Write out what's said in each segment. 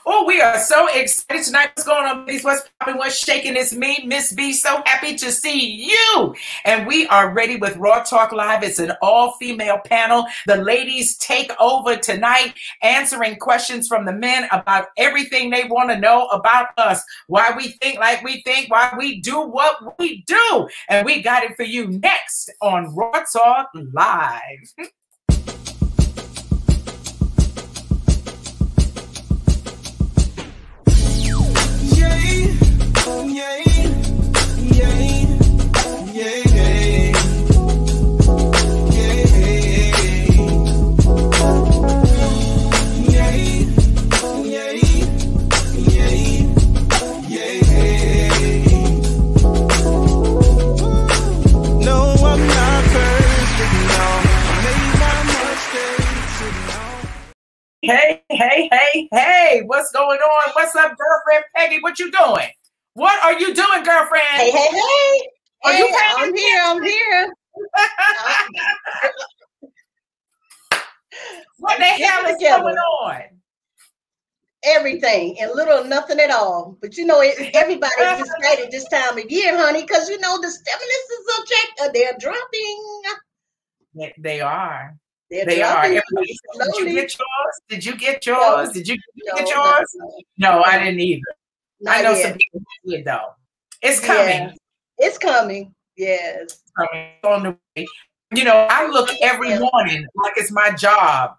Oh, we are so excited tonight. What's going on, ladies? What's popping? What's shaking? It's me, Ms.B. So happy to see you. And we are ready with Raw Talk Live. It's an all-female panel. The ladies take over tonight, answering questions from the men about everything they want to know about us, why we think like we think, why we do what we do. And we got it for you next on Raw Talk Live. Hey, what's going on? What's up, girlfriend Peggy? What you doing? What are you doing, girlfriend? Hey. Are you I'm here. What the hell is going on? Everything and little nothing at all. But you know, everybody's excited this time of year, honey, because you know the stimulus is subject. They're dropping. They are. They are. Did you get yours? Did you get yours? Did you get yours? No, I didn't either. I know some people did though. It's coming. Yeah. It's coming. Yes. It's coming on the way. You know, I look every morning like it's my job.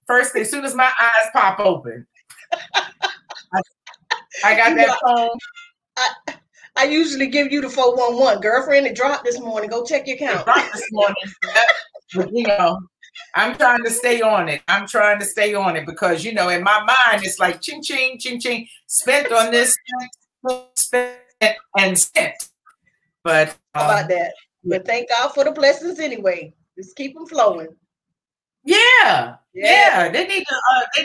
First thing, as soon as my eyes pop open, I got that phone. I usually give you the 411. Girlfriend, it dropped this morning. Go check your account. It dropped this morning. But, you know, I'm trying to stay on it. Because, you know, in my mind, it's like ching, ching, ching, ching, spent on this, spent and spent. But how about that? But thank God for the blessings anyway. Just keep them flowing. Yeah. They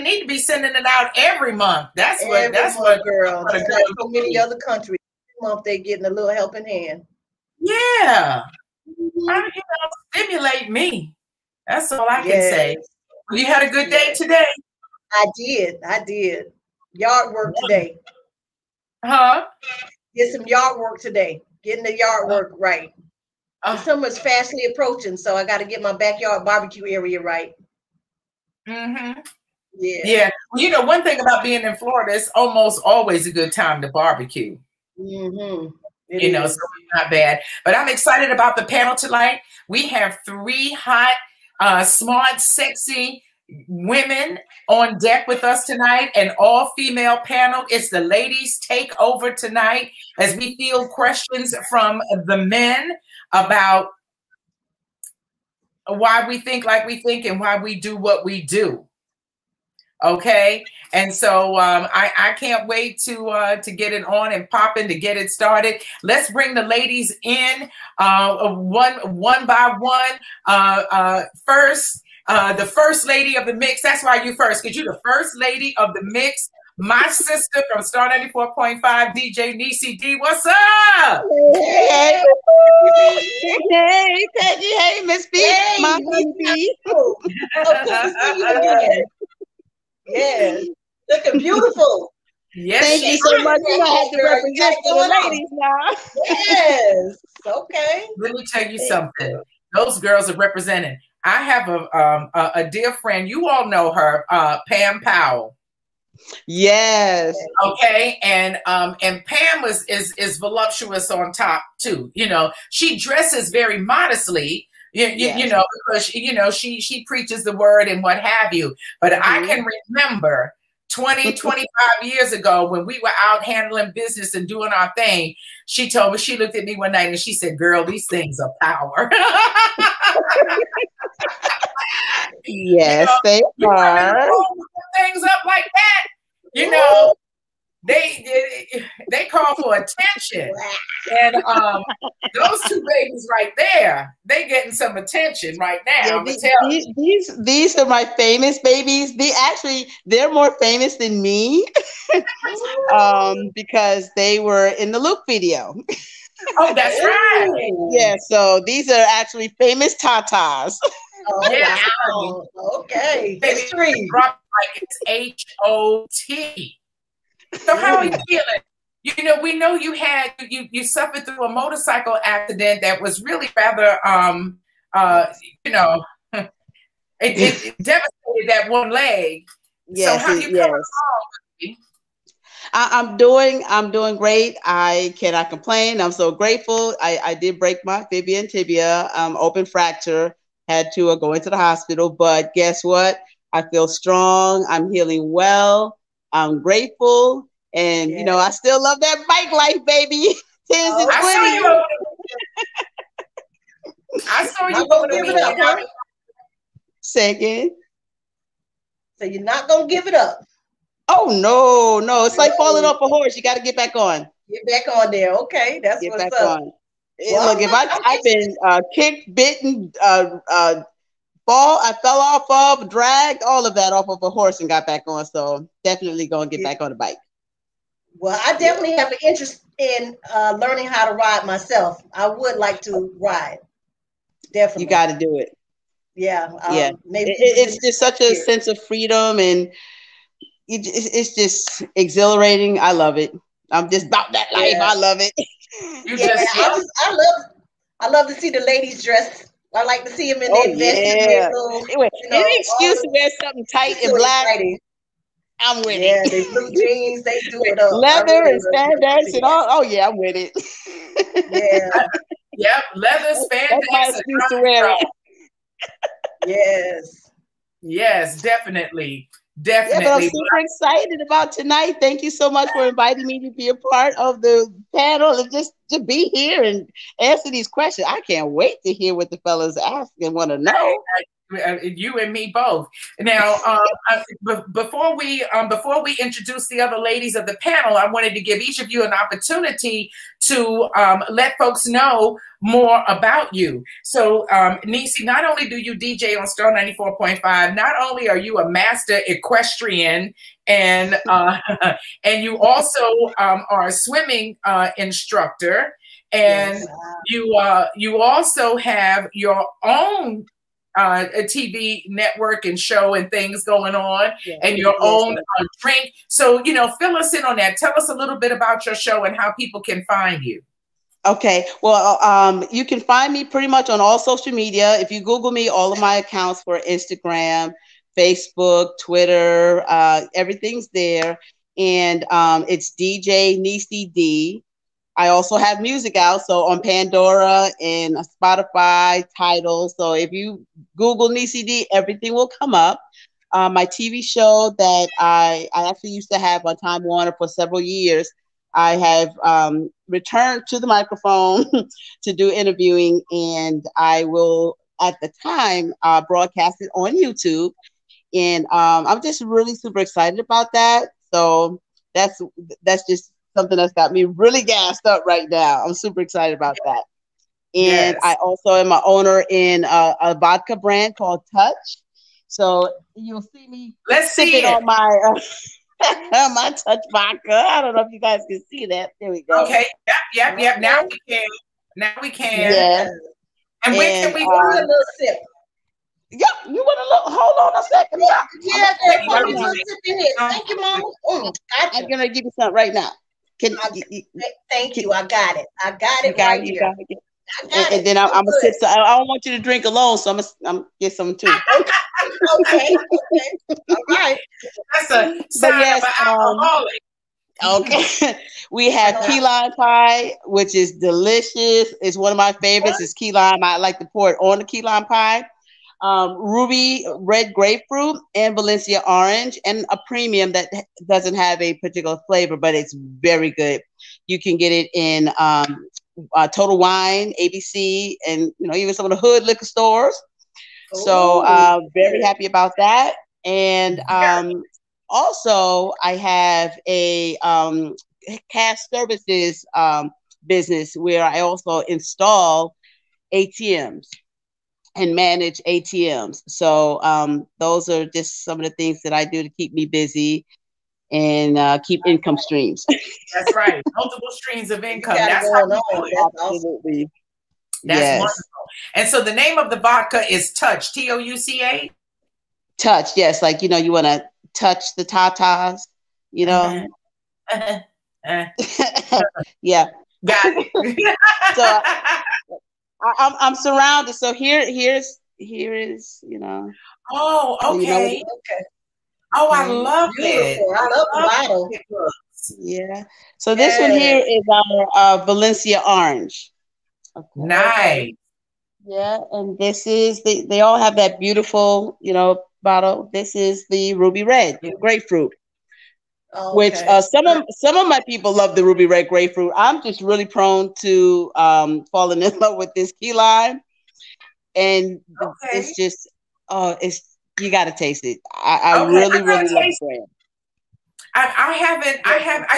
need to be sending it out every month. That's what, girl. That's like so many other countries. Every month they're getting a little helping hand. Yeah. Stimulate me. That's all I can say. You had a good day today? I did. Yard work today. Huh? Did some yard work today. Getting the yard work right. The summer's fastly approaching, so I got to get my backyard barbecue area right. Mm-hmm. Yeah. Well, you know, one thing about being in Florida, it's almost always a good time to barbecue. Mm-hmm. You know, so it's not bad. But I'm excited about the panel tonight. We have 3 hot, smart, sexy women on deck with us tonight, an all-female panel. It's the ladies take over tonight as we field questions from the men about why we think like we think and why we do what we do. Okay, and so I can't wait to get it on and popping, to get it started. Let's bring the ladies in one by one. First, the first lady of the mix. That's why you first, because you're the first lady of the mix. My sister from Star 94.5, DJ Niecy D. What's up? Hey, Peggy. Hey, Ms.B. Hey, my baby. Oh, good to see you again. Yes, looking beautiful. Yes, thank you so much. You know, I have to represent for the ladies now. Yes, okay. Let me tell you something. Those girls are representing. I have a dear friend. You all know her, Pam Powell. Yes. Okay, and Pam is voluptuous on top too. You know, she dresses very modestly. You know, because you know she preaches the word and what have you. But I can remember 20, 25 years ago when we were out handling business and doing our thing. She told me, she looked at me one night and she said, "Girl, these things are power." Yes, they are. Things up like that, you know. They call for attention, and those 2 babies right there, they getting some attention right now. Yeah, these are my famous babies. They're more famous than me, because they were in the Luke video. Oh, that's right. Yeah, so these are actually famous tatas. Oh, wow. Okay. History. Drop like it's H-O-T. So how are you feeling? You know, we know you had you suffered through a motorcycle accident that was really rather you know, it devastated that one leg. Yes, so how you coming along? I'm doing great. I cannot complain. I'm so grateful. I did break my fibia and tibia, open fracture, had to go into the hospital, but guess what? I feel strong. I'm healing well. I'm grateful. And, you know, I still love that bike life, baby. 10s and 20s. I saw you over the weekend. huh? Second. So you're not going to give it up. Oh, no. It's like falling off a horse. You got to get back on. Get back on there. Okay. That's get what's back up. on. Well, look, if I've been kicked, bitten, I fell off of, dragged, all of that off of a horse and got back on. So definitely going to get back on the bike. Well, I definitely have an interest in learning how to ride myself. I would like to ride. Definitely. You got to do it. Yeah. Maybe it's just such a sense of freedom, and it's just exhilarating. I love it. I'm just about that life. I love it. I love to see the ladies dressed. I like to see them in their vests. Any excuse to wear something tight and black. Exciting. I'm with it. Yeah, they blue jeans, they do it up. Leather and spandex and all. Oh yeah, I'm with it. Yep, leather, spandex. That's my excuse to wear it. Yes, definitely. Yeah, but I'm super excited about tonight. Thank you so much for inviting me to be a part of the panel and just to be here and answer these questions. I can't wait to hear what the fellas ask and want to know. You and me both. Now, before we introduce the other ladies of the panel, I wanted to give each of you an opportunity to let folks know more about you. So, Niecy, not only do you DJ on Star 94.5, not only are you a master equestrian and you also are a swimming instructor, and you also have your own a TV network and show and things going on, and your own drink. So, you know, fill us in on that. Tell us a little bit about your show and how people can find you. Okay. Well, you can find me pretty much on all social media. If you Google me, all of my accounts for Instagram, Facebook, Twitter, everything's there. And it's DJ Niecy D. I also have music out, so on Pandora and Spotify, Tidal. So if you Google Niecy D, everything will come up. My TV show that I actually used to have on Time Warner for several years, I have returned to the microphone to do interviewing, and I will, at the time, broadcast it on YouTube. And I'm just really super excited about that. So that's just something that's got me really gassed up right now. I'm super excited about that. And I also am an owner in a vodka brand called Touch. So you'll see me sipping on my my Touch vodka. I don't know if you guys can see that. There we go. Okay. Yep. Now we can. Yeah. And when can we want a little sip? Yeah, you want a little? Hold on a second. Thank you, Mom. I'm gonna give you something right now. Thank you. I got it. I got it right here. And then I'm gonna sip. So I don't want you to drink alone, so I'm gonna get some too. Okay. All right. That's a sign of an alcoholic. Okay. We have key lime pie, which is delicious. It's one of my favorites. It's key lime. I like to pour it on the key lime pie. Ruby red grapefruit and Valencia orange, and a premium that doesn't have a particular flavor, but it's very good. You can get it in Total Wine, ABC, and even some of the hood liquor stores. So very happy about that. And also I have a cash services business where I also install ATMs and manage ATMs. So those are just some of the things that I do to keep me busy and keep income streams. That's right. Multiple streams of income. That's absolutely. That's wonderful. And so the name of the vodka is Touch, Touca. Touch, yes. Like, you want to touch the tatas, you know. Yeah. Got it. So I'm surrounded. So here is, you know. Oh, okay. So you know Okay. Oh, I love it. Beautiful. I love the bottle. Yeah. So this one here is our Valencia orange. Okay. Nice. Yeah, and this is they all have that beautiful, you know, bottle. This is the ruby red grapefruit. Okay. Which some of my people love the ruby red grapefruit. I'm just really prone to falling in love with this key lime, and it's just it's you got to taste it. I really love it. I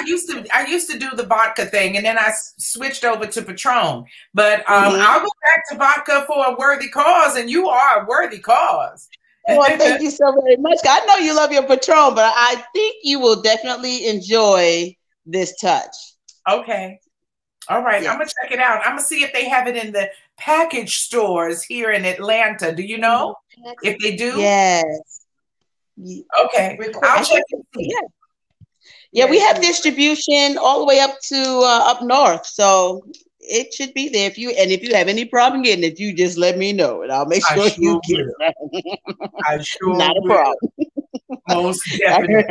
used to do the vodka thing, and then I switched over to Patron. But I'll go back to vodka for a worthy cause, and you are a worthy cause. Well, thank you so very much. I know you love your Patron, but I think you will definitely enjoy this touch. Okay. All right. Yes. I'm going to check it out. I'm going to see if they have it in the package stores here in Atlanta. Do you know if they do? Yes. Okay. I'll check and see. Yeah, we have distribution all the way up to up north. So it should be there. If you have any problem getting it, you just let me know, and I'll make sure you get it. I sure not will. A problem. Most definitely.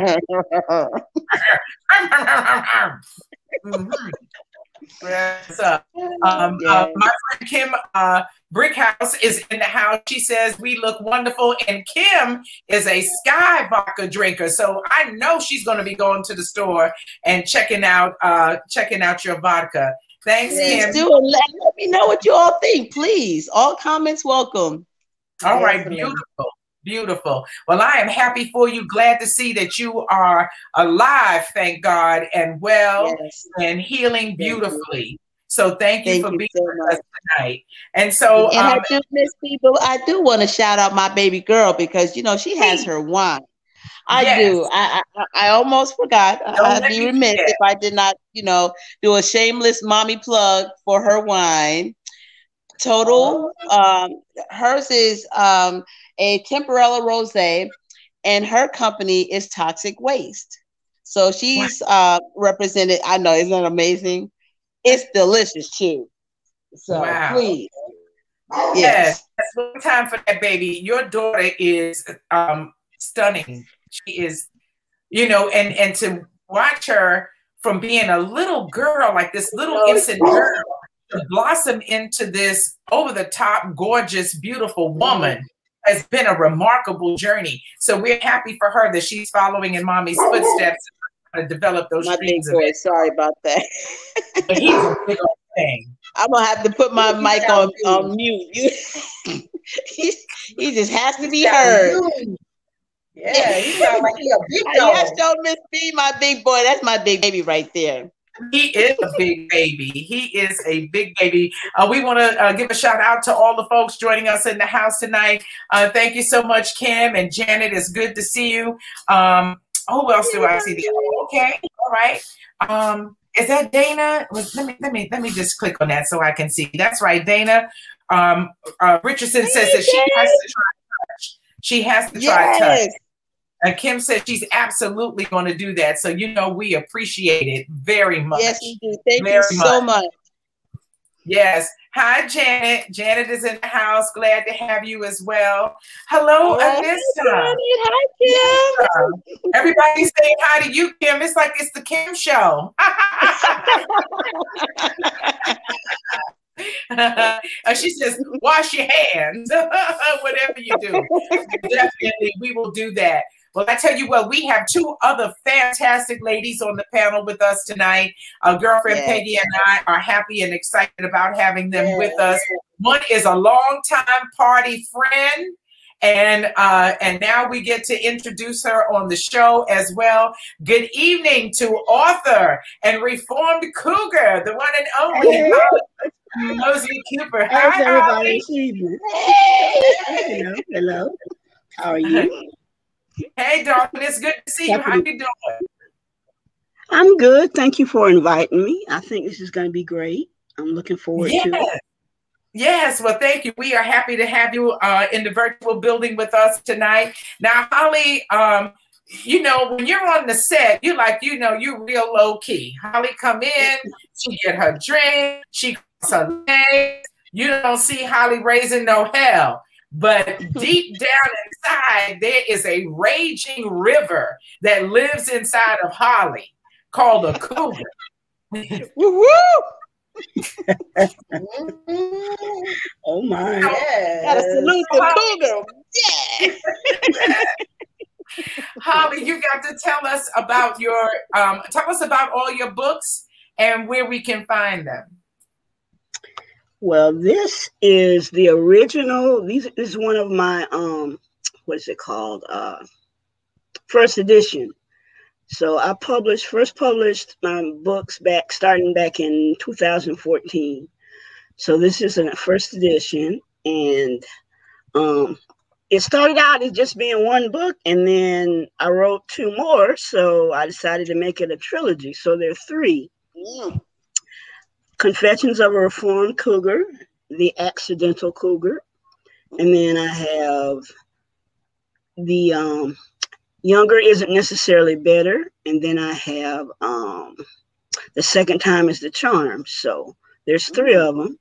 My friend Kim Brickhouse is in the house. She says we look wonderful, and Kim is a Sky vodka drinker, so I know she's going to be going to the store and checking out your vodka. Thanks, Kim. Do it. Let me know what you all think, please. All comments welcome. All right, beautiful. Well, I am happy for you. Glad to see that you are alive, thank God, and well and healing beautifully. So thank you for being with us tonight. And so, I do, Ms.B, but I do want to shout out my baby girl because you know she has her wine. I do. I almost forgot. I'd be remiss if I did not, you know, do a shameless mommy plug for her wine. Total. Hers is a Temporella Rosé, and her company is Toxic Waste. So she's represented. I know, isn't that amazing? It's delicious too. So please. Yes. That's one time for that baby. Your daughter is stunning. She is, you know, and to watch her from being a little girl, like this little innocent girl, to blossom into this over-the-top, gorgeous, beautiful woman has been a remarkable journey. So we're happy for her that she's following in mommy's footsteps to develop those dreams of it. Sorry about that. But he's a big old thing. I'm gonna have to put my mic on mute. He just has to be heard. Yeah, he sounds like he's a big dog. Yes, so Ms.B, my big boy. That's my big baby right there. He is a big baby. He is a big baby. We want to give a shout out to all the folks joining us in the house tonight. Thank you so much, Kim and Janet. It's good to see you. Who else do I see? Okay, all right. Is that Dana? Let me just click on that so I can see. That's right, Dana. Richardson says that she has to try touch. She has to try touch. And Kim said she's absolutely going to do that. So, you know, we appreciate it very much. Yes, we do. Thank you so much. Yes. Hi, Janet. Janet is in the house. Glad to have you as well. Hello, Anissa. Hi, Kim. Everybody's saying hi to you, Kim. It's like it's the Kim show. She says, wash your hands. Whatever you do. Definitely, we will do that. Well, I tell you what, we have two other fantastic ladies on the panel with us tonight. Our girlfriend Peggy and I are happy and excited about having them with us. One is a longtime party friend, and now we get to introduce her on the show as well. Good evening to author and reformed cougar, the one and only Holly Mosley-Cooper. Hi, everybody. Hey. Hello. How are you? Hey, darling, it's good to see you. How you doing? I'm good. Thank you for inviting me. I think this is going to be great. I'm looking forward to it. Yes, well, thank you. We are happy to have you in the virtual building with us tonight. Now, Holly, you know, when you're on the set, you like, you know, you're real low key. Holly come in, she get her drink, she cross her legs. You don't see Holly raising no hell. But deep down inside, there is a raging river that lives inside of Holly called a cougar. Woo-woo! Oh my. Yes. Gotta salute the cougar. Yeah. Holly, you got to tell us about your tell us about all your books and where we can find them. Well, this is the original. This is one of my what is it called? First edition. So I first published my books starting back in 2014. So this is a first edition, and it started out as just being one book, and then I wrote 2 more. So I decided to make it a trilogy. So there are 3. Confessions of a Reformed Cougar, The Accidental Cougar, and then I have the Younger Isn't Necessarily Better, and then I have The Second Time is the Charm. So there's 3 of them,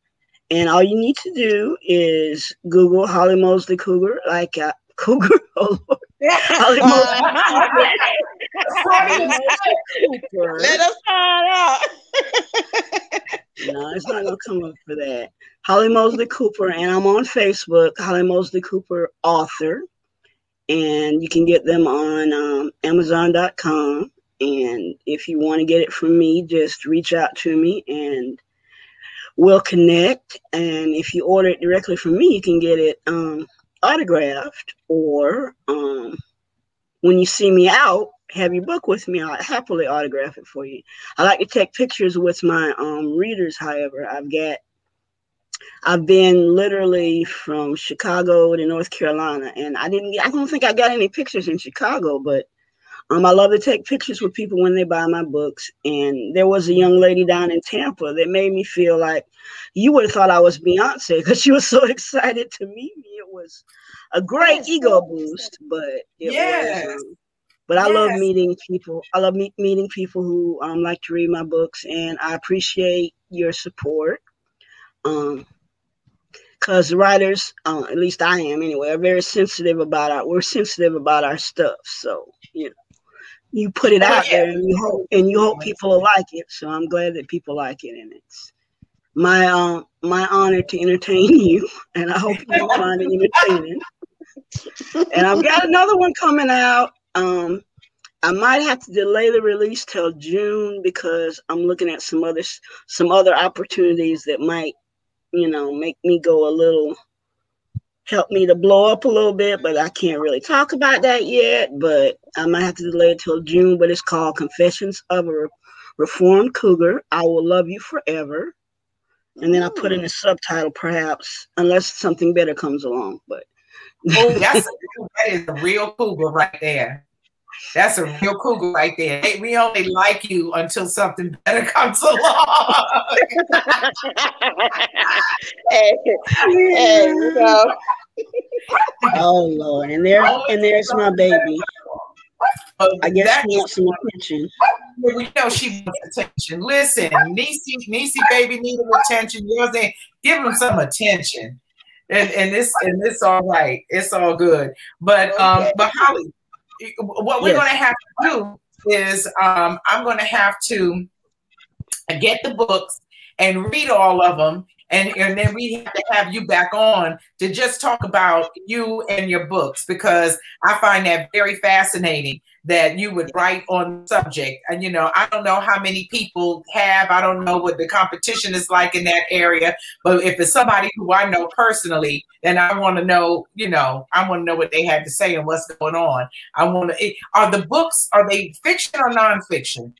and all you need to do is Google Holly Mosley-Cooper, like Cougar. Oh Lord. Holly Mosley-Cooper. Let us find out. No, it's not gonna come up for that. Holly Mosley-Cooper, and I'm on Facebook, Holly Mosley-Cooper author, and you can get them on Amazon.com. And if you want to get it from me, just reach out to me, and we'll connect. And if you order it directly from me, you can get it autographed, or when you see me out, have your book with me. I'll happily autograph it for you. I like to take pictures with my readers. However, I've been literally from Chicago to North Carolina, and I don't think I got any pictures in Chicago, but I love to take pictures with people when they buy my books. And there was a young lady down in Tampa that made me feel like you would have thought I was Beyonce, because she was so excited to meet me. It was a great ego boost, but it was. But I love meeting people. I love meeting people who like to read my books, and I appreciate your support. Because writers, at least I am anyway, are very sensitive about we're sensitive about our stuff. So you put it out there, and you hope people will like it. So I'm glad that people like it, and it's my honor to entertain you, and I hope you find it entertaining. And I've got another one coming out. I might have to delay the release till June, because I'm looking at some other opportunities that might, make me go help me to blow up a little bit, but I can't really talk about that yet. But I might have to delay it till June. But it's called Confessions of a Reformed Cougar. I Will Love You Forever. And then I put in a subtitle, perhaps, unless something better comes along. But that is a real cougar right there. That's a real cougar right there. Hey, we only like you until something better comes along. Hey, Oh Lord, and there's my baby. I guess she wants some attention. We know she wants attention. Listen, Niecy baby needed attention. You know what I'm saying? Give him some attention. And this all right. It's all good. But Holly, what we're going to have to do is I'm going to have to get the books and read all of them, and then we have to have you back on to just talk about you and your books, because I find that very fascinating that you would write on the subject. And I don't know how many people have. I don't know what the competition is like in that area, but if it's somebody who I know personally, then I want to know. I want to know what they had to say and what's going on. Are the books, are they fiction or nonfiction?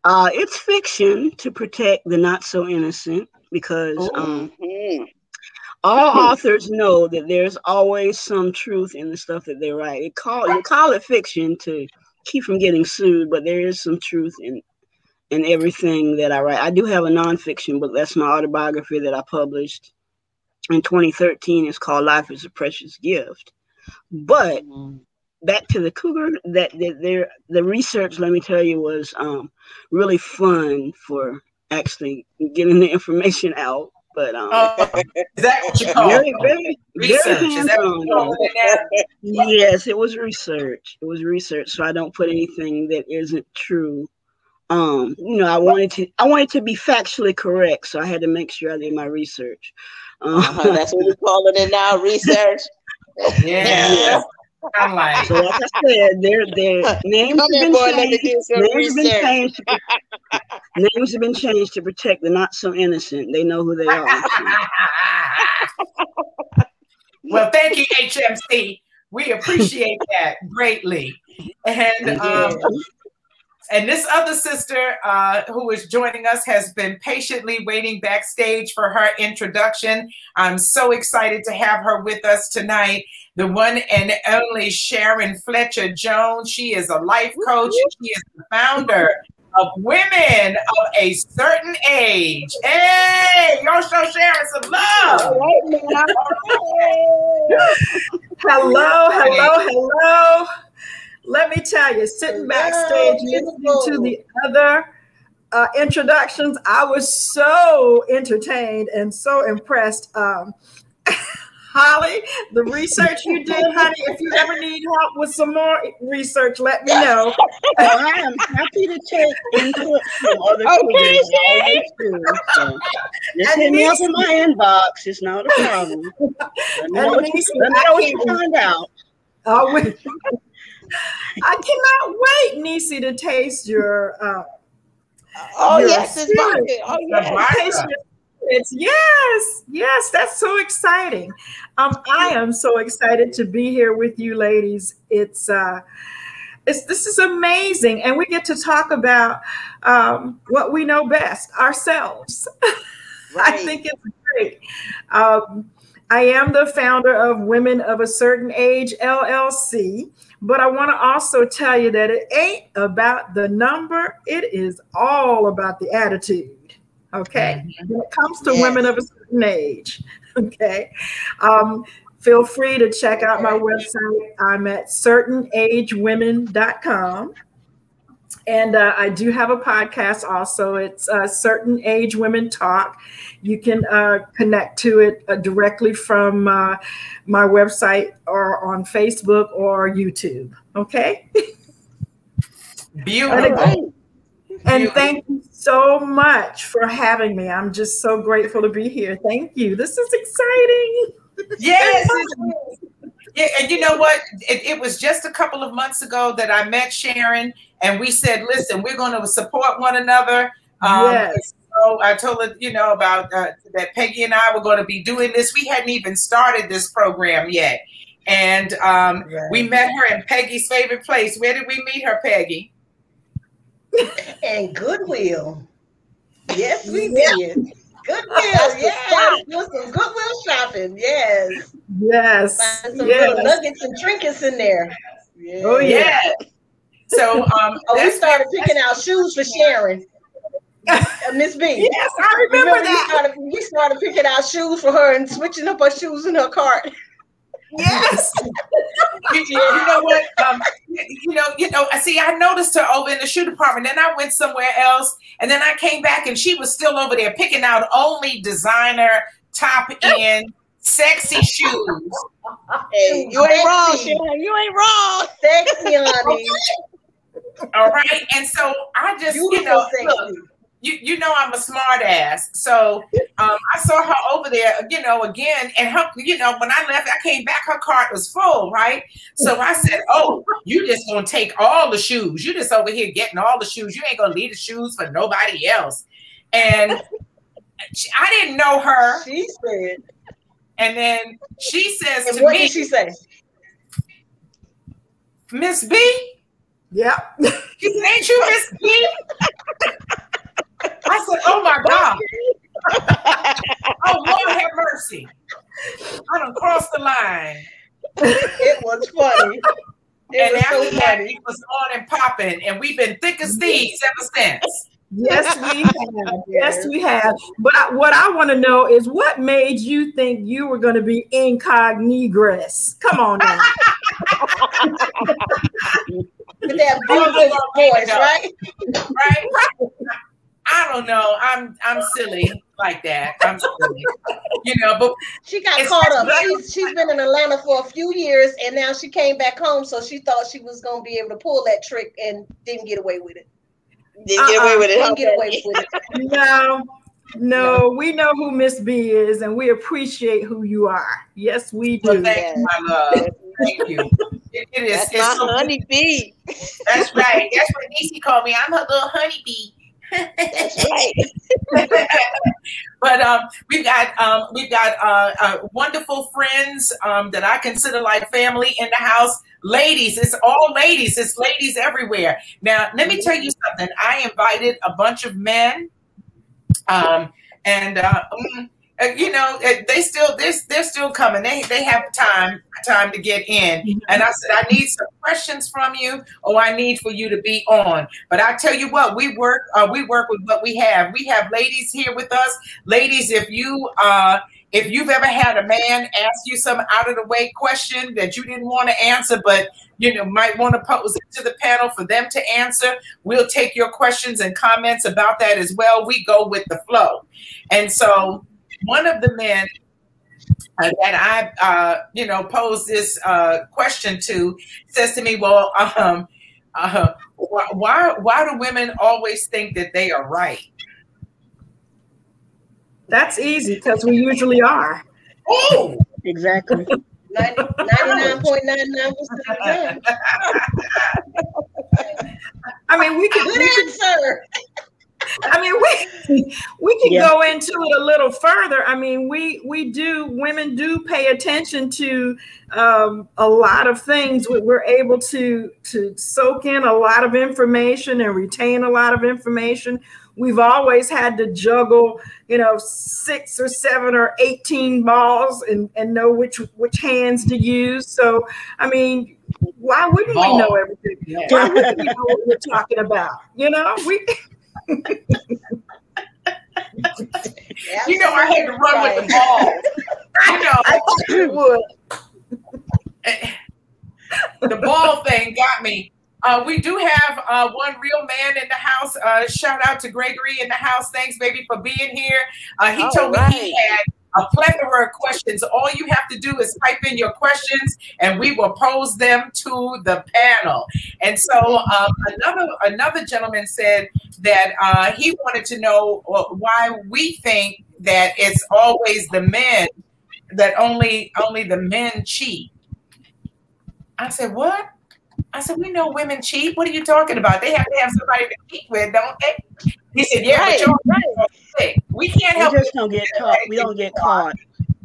It's fiction to protect the not so innocent, because all authors know that there's always some truth in the stuff that they write. You call it fiction to keep from getting sued, but there is some truth in everything that I write. I do have a nonfiction book. That's my autobiography that I published in 2013. It's called Life is a Precious Gift. But back to the cougar, the research, let me tell you, was really fun for actually getting the information out. But is that what you call very research? Is that what you call it? Yes, it was research. It was research, so I don't put anything that isn't true. You know, I wanted to be factually correct, so I had to make sure I did my research. That's what we're calling it now, research. Yeah. I'm like, so like I said, their names have been changed. Names have been changed to protect the not so innocent. They know who they are. Well, thank you, HMC. We appreciate that greatly. And this other sister who is joining us has been patiently waiting backstage for her introduction. I'm so excited to have her with us tonight. The one and only Sharon Fletcher Jones. She is a life coach. She is the founder of Women of a Certain Age. Hey, y'all show Sharon some love. Hello. Let me tell you, sitting backstage listening to the other introductions, I was so entertained and so impressed. Holly, the research you did, honey, if you ever need help with some more research, let me know. I am happy to take input from other people. Just hit me up in my inbox. It's not a problem. Let me know what you find out. I cannot wait, Niecy, to taste your yes, it's vodka. Oh, yes. Yes, that's so exciting. I am so excited to be here with you ladies. This is amazing, and we get to talk about what we know best, ourselves. Right. I think it's great. I am the founder of Women of a Certain Age, LLC, but I want to also tell you that it ain't about the number. It is all about the attitude. Okay. When it comes to women of a certain age. Okay. Feel free to check out my website. I'm at certainagewomen.com. And I do have a podcast also. It's Certain Age Women Talk. You can connect to it directly from my website or on Facebook or YouTube. Okay. Beautiful. And thank you so much for having me. I'm just so grateful to be here. Thank you. This is exciting. Yes. Yeah, and you know what? It was just a couple of months ago that I met Sharon, and we said, listen, we're going to support one another. Yes. So I told her, you know, about that Peggy and I were going to be doing this. We hadn't even started this program yet. And we met her in Peggy's favorite place. Where did we meet her, Peggy? And Goodwill. Yes, we did. Goodwill, yes. Do some Goodwill shopping, yes. Yes. Find some little nuggets and trinkets in there. Yes. Oh, yeah. So we started picking out shoes for Sharon. Ms.B. Yes, I remember that. We started picking out shoes for her and switching up her shoes in her cart. Yes. You know what? See, I noticed her over in the shoe department. Then I went somewhere else, and then I came back, and she was still over there picking out only designer, top-end, sexy shoes. Hey, you ain't wrong, Sharon. You ain't wrong. Sexy, honey. All right, and so I just, look, you know I'm a smart ass. So I saw her over there, again, and her, when I left, I came back, her cart was full, right? So I said, oh, you just gonna take all the shoes. You just over here getting all the shoes. You ain't gonna leave the shoes for nobody else. And I didn't know her. She said. And then she says to me. What did she say? Ms.B? Yeah. She said, ain't you Ms.B? I said, oh my God. Oh, Lord have mercy. I done crossed the line. It was funny. And after that, it was on and popping. And we've been thick as thieves ever since. Yes, we have. Yes, we have. But what I want to know is what made you think you were going to be incognegris? Come on now. With that beautiful voice, right? Right? I don't know. I'm silly like that. I'm silly. You know, but she got caught up. She's been in Atlanta for a few years, and now she came back home, so she thought she was gonna be able to pull that trick and didn't get away with it. Didn't get away with it. No, we know who Ms.B is, and we appreciate who you are. Yes, we do. Well, thank you, my love. Thank you. It is. That's my so honeybee. That's right. That's what Niecy called me. I'm her little honeybee. That's right. But we've got wonderful friends that I consider like family in the house. Ladies, it's all ladies. It's ladies everywhere. Now, let me tell you something. I invited a bunch of men, you know, they're still coming. They have time to get in. And I said, I need some questions from you, or I need for you to be on. But I tell you what, we work with what we have. We have ladies here with us. Ladies, if you've ever had a man ask you some out of the way question that you didn't want to answer, but you know might want to pose it to the panel for them to answer, we'll take your questions and comments about that as well. We go with the flow. And so one of the men that I posed this question to says to me, well, why do women always think that they are right? That's easy, because we usually are. Oh, exactly. 99.99% of the time. I mean, we can answer. I mean, we can go into it a little further. I mean, women do pay attention to a lot of things. We're able to soak in a lot of information and retain a lot of information. We've always had to juggle, 6 or 7 or 18 balls and know which hands to use. So, I mean, why wouldn't we know everything? Yeah. Why wouldn't we know what we're talking about? I had to run with the ball. I thought you would. The ball thing got me. We do have one real man in the house. Shout out to Gregory in the house. Thanks, baby, for being here. He told me he had a plethora of questions. All you have to do is type in your questions, and we will pose them to the panel. And so another gentleman said that he wanted to know why we think that it's always the men, that only the men cheat. I said, what? I said, we know women cheat. What are you talking about? They have to have somebody to cheat with, don't they? He said, yeah, right, but you're right. We can't help. We just don't get caught. We don't get caught.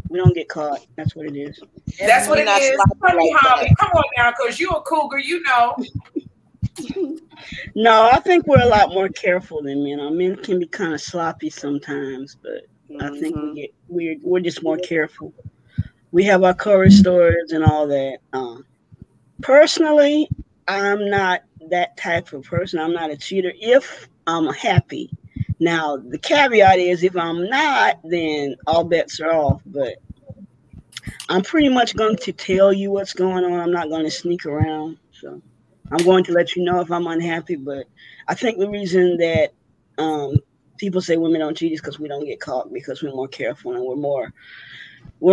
We don't get caught. That's what it is. That's what it is. Holly, come on now, because you're a cougar, No, I think we're a lot more careful than men. Men can be kind of sloppy sometimes, but I think we're just more careful. We have our courage stories and all that. Personally, I'm not that type of person. I'm not a cheater if I'm happy. Now, the caveat is if I'm not, then all bets are off. But I'm pretty much going to tell you what's going on. I'm not going to sneak around. So I'm going to let you know if I'm unhappy. But I think the reason that people say women don't cheat is because we don't get caught, because we're more careful and we're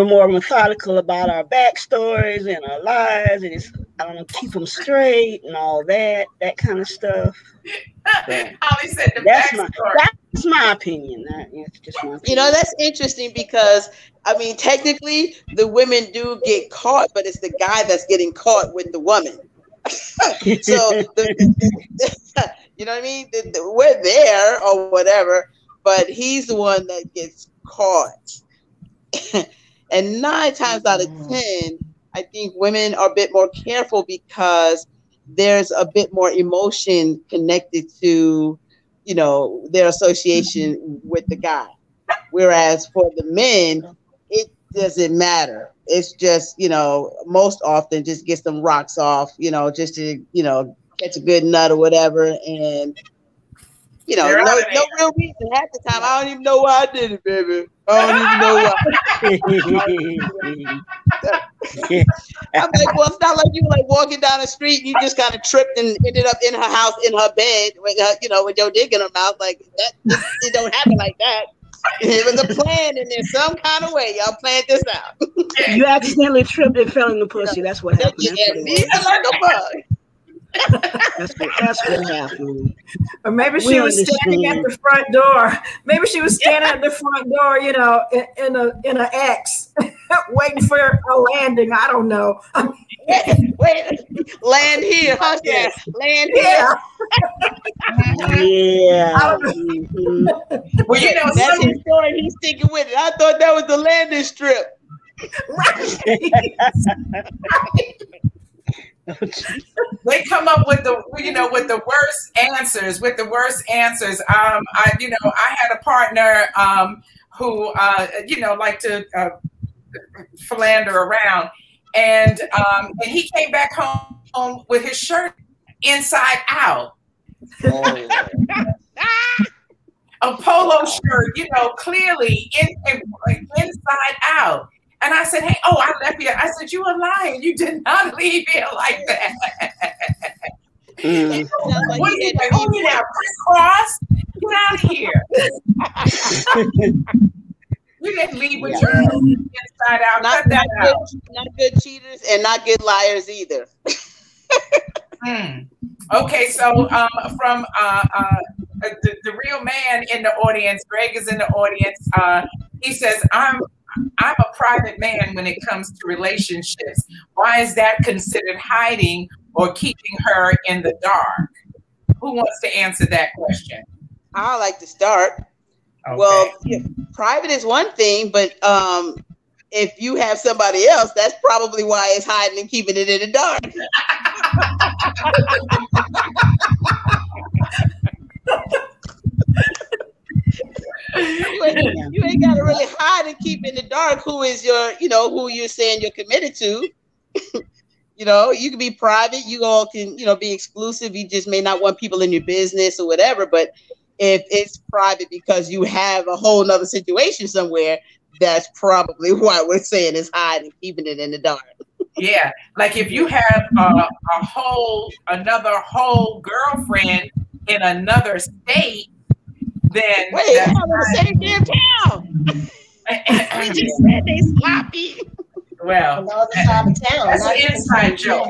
more methodical about our backstories and our lives, and keep them straight and all that kind of stuff. Holly said that's my opinion. It's just my opinion. That's interesting because, technically the women do get caught, but it's the guy that's getting caught with the woman. So, you know what I mean? We're there or whatever, but he's the one that gets caught. And 9 times out of 10, I think women are a bit more careful because there's a bit more emotion connected to, their association with the guy. Whereas for the men, it doesn't matter. It's just, most often just get some rocks off, just to, catch a good nut or whatever. And, no real reason. Half the time, I don't even know why I did it, baby. I don't even know why. I'm like, well, it's not like you were like walking down the street, you just kind of tripped and ended up in her house, in her bed, with with your dick in her mouth. Like that, it don't happen like that. It was a plan, and there's some kind of way y'all planned this out. You accidentally tripped and fell in the pussy. That's what happened. Yeah, like a bug. That's what happened. Or maybe she was standing at the front door. Maybe she was standing at the front door, in a X, waiting for a landing. I don't know. Wait, land here, huh? Yeah, land here. Yeah. Mm-hmm. Well, that's his story. He's sticking with it. I thought that was the landing strip. They come up with the worst answers. I had a partner who liked to philander around, and he came back home with his shirt inside out. A polo shirt, clearly inside out. And I said, hey, I left here. I said, you were lying. You did not leave here like that. What are you doing? Oh, you have crisscross? Get out of here. You didn't leave with your inside out. Not good cheaters and not good liars either. Okay, so from the real man in the audience, Greg is in the audience. He says, I'm a private man when it comes to relationships. Why is that considered hiding or keeping her in the dark? Who wants to answer that question? I like to start. Okay. Well, private is one thing, but if you have somebody else, that's probably why it's hiding and keeping it in the dark. You ain't got to really hide and keep in the dark who is your, who you're saying you're committed to. You can be private. You all can, be exclusive. You just may not want people in your business or whatever. But if it's private because you have a whole nother situation somewhere, that's probably why we're saying it's hiding, keeping it in the dark. Yeah, like if you have another whole girlfriend in another state, then wait, I'm in the same damn town. We just said they sloppy. Well, on the other side of town. That's an inside joke.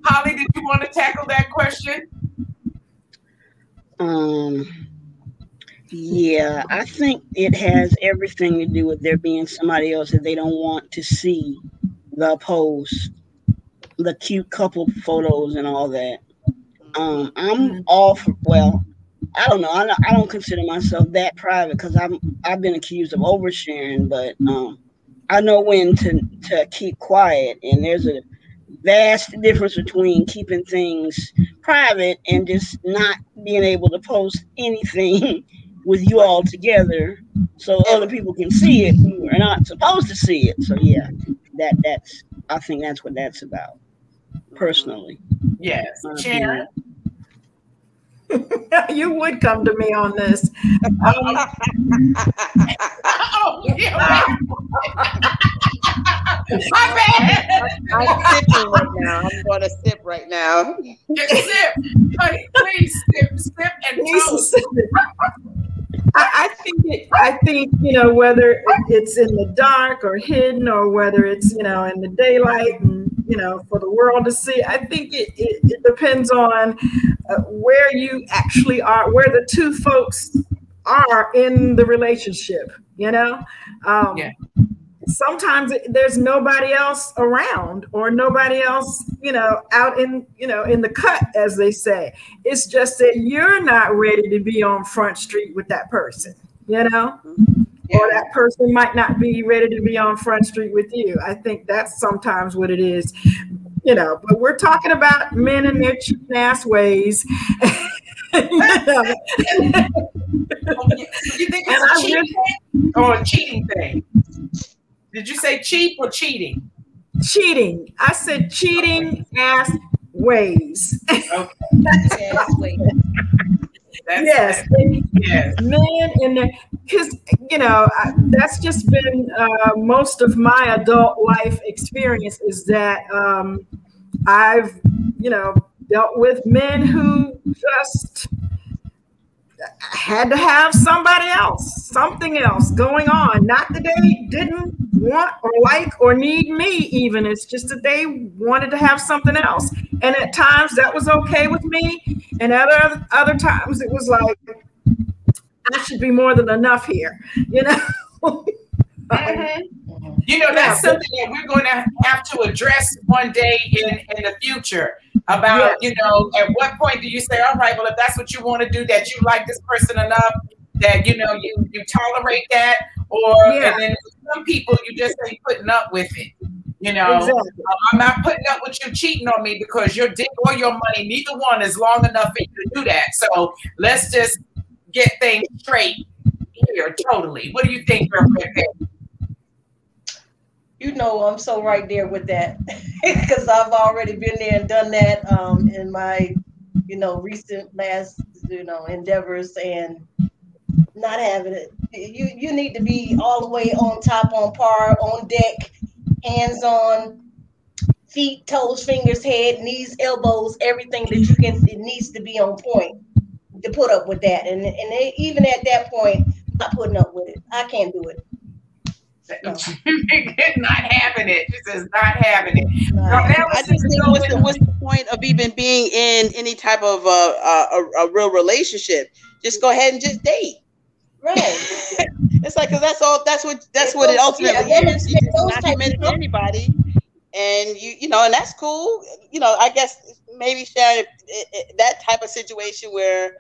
Holly, did you want to tackle that question? Yeah, I think it has everything to do with there being somebody else that they don't want to see the post, the cute couple photos and all that. I'm all for, well, I don't know. I don't consider myself that private because I've been accused of oversharing, but I know when to keep quiet. And there's a vast difference between keeping things private and just not being able to post anything with you all together so other people can see it who are not supposed to see it. So yeah, I think that's what that's about, personally. Yes. Sharon? You would come to me on this. Oh, yeah. My bad. I'm sipping right now. I'm going to sip right now. Sip. Honey, please sip and toast. I think whether it's in the dark or hidden or whether it's in the daylight and for the world to see, I think it depends on where you actually are, where the two folks are in the relationship. Sometimes there's nobody else around or nobody else, out in the cut, as they say. It's just that you're not ready to be on Front Street with that person, or that person might not be ready to be on Front Street with you. I think that's sometimes what it is, but we're talking about men and their cheap ass ways. You think it's a cheap thing or a cheating thing? Did you say cheap or cheating? Cheating. I said cheating ass ways. Okay. Yes. Yes. Men in there, because, you know, that's just been most of my adult life experience, is that I've, you know, dealt with men who just had to have somebody else, something else going on. Not that they didn't want or like or need me even. It's just that they wanted to have something else. And at times that was okay with me. And at other times it was like, I should be more than enough here, you know? You know, that's something that we're going to have to address one day in the future about, you know, at what point do you say, all right, well, if that's what you want to do, that you like this person enough, that, you know, you tolerate that, or, and then some people, you just ain't putting up with it. You know, I'm not putting up with you cheating on me because your dick or your money, neither one is long enough for you to do that. So let's just get things straight here. Totally. What do you think, girlfriend? You know, I'm so right there with that because I've already been there and done that in my, you know, recent last, you know, endeavors, and not having it. You need to be all the way on top, on par, on deck, hands on, feet, toes, fingers, head, knees, elbows, everything that you can. It needs to be on point to put up with that, and even at that point, I'm not putting up with it. I can't do it. No. Not having it. She says not having it. No. I just think what's the point of even being in any type of a real relationship? Just go ahead and just date. Right. It's like, because that's what it ultimately is. You just not committed to anybody, and you know, and that's cool. You know, I guess maybe Sharon, that type of situation where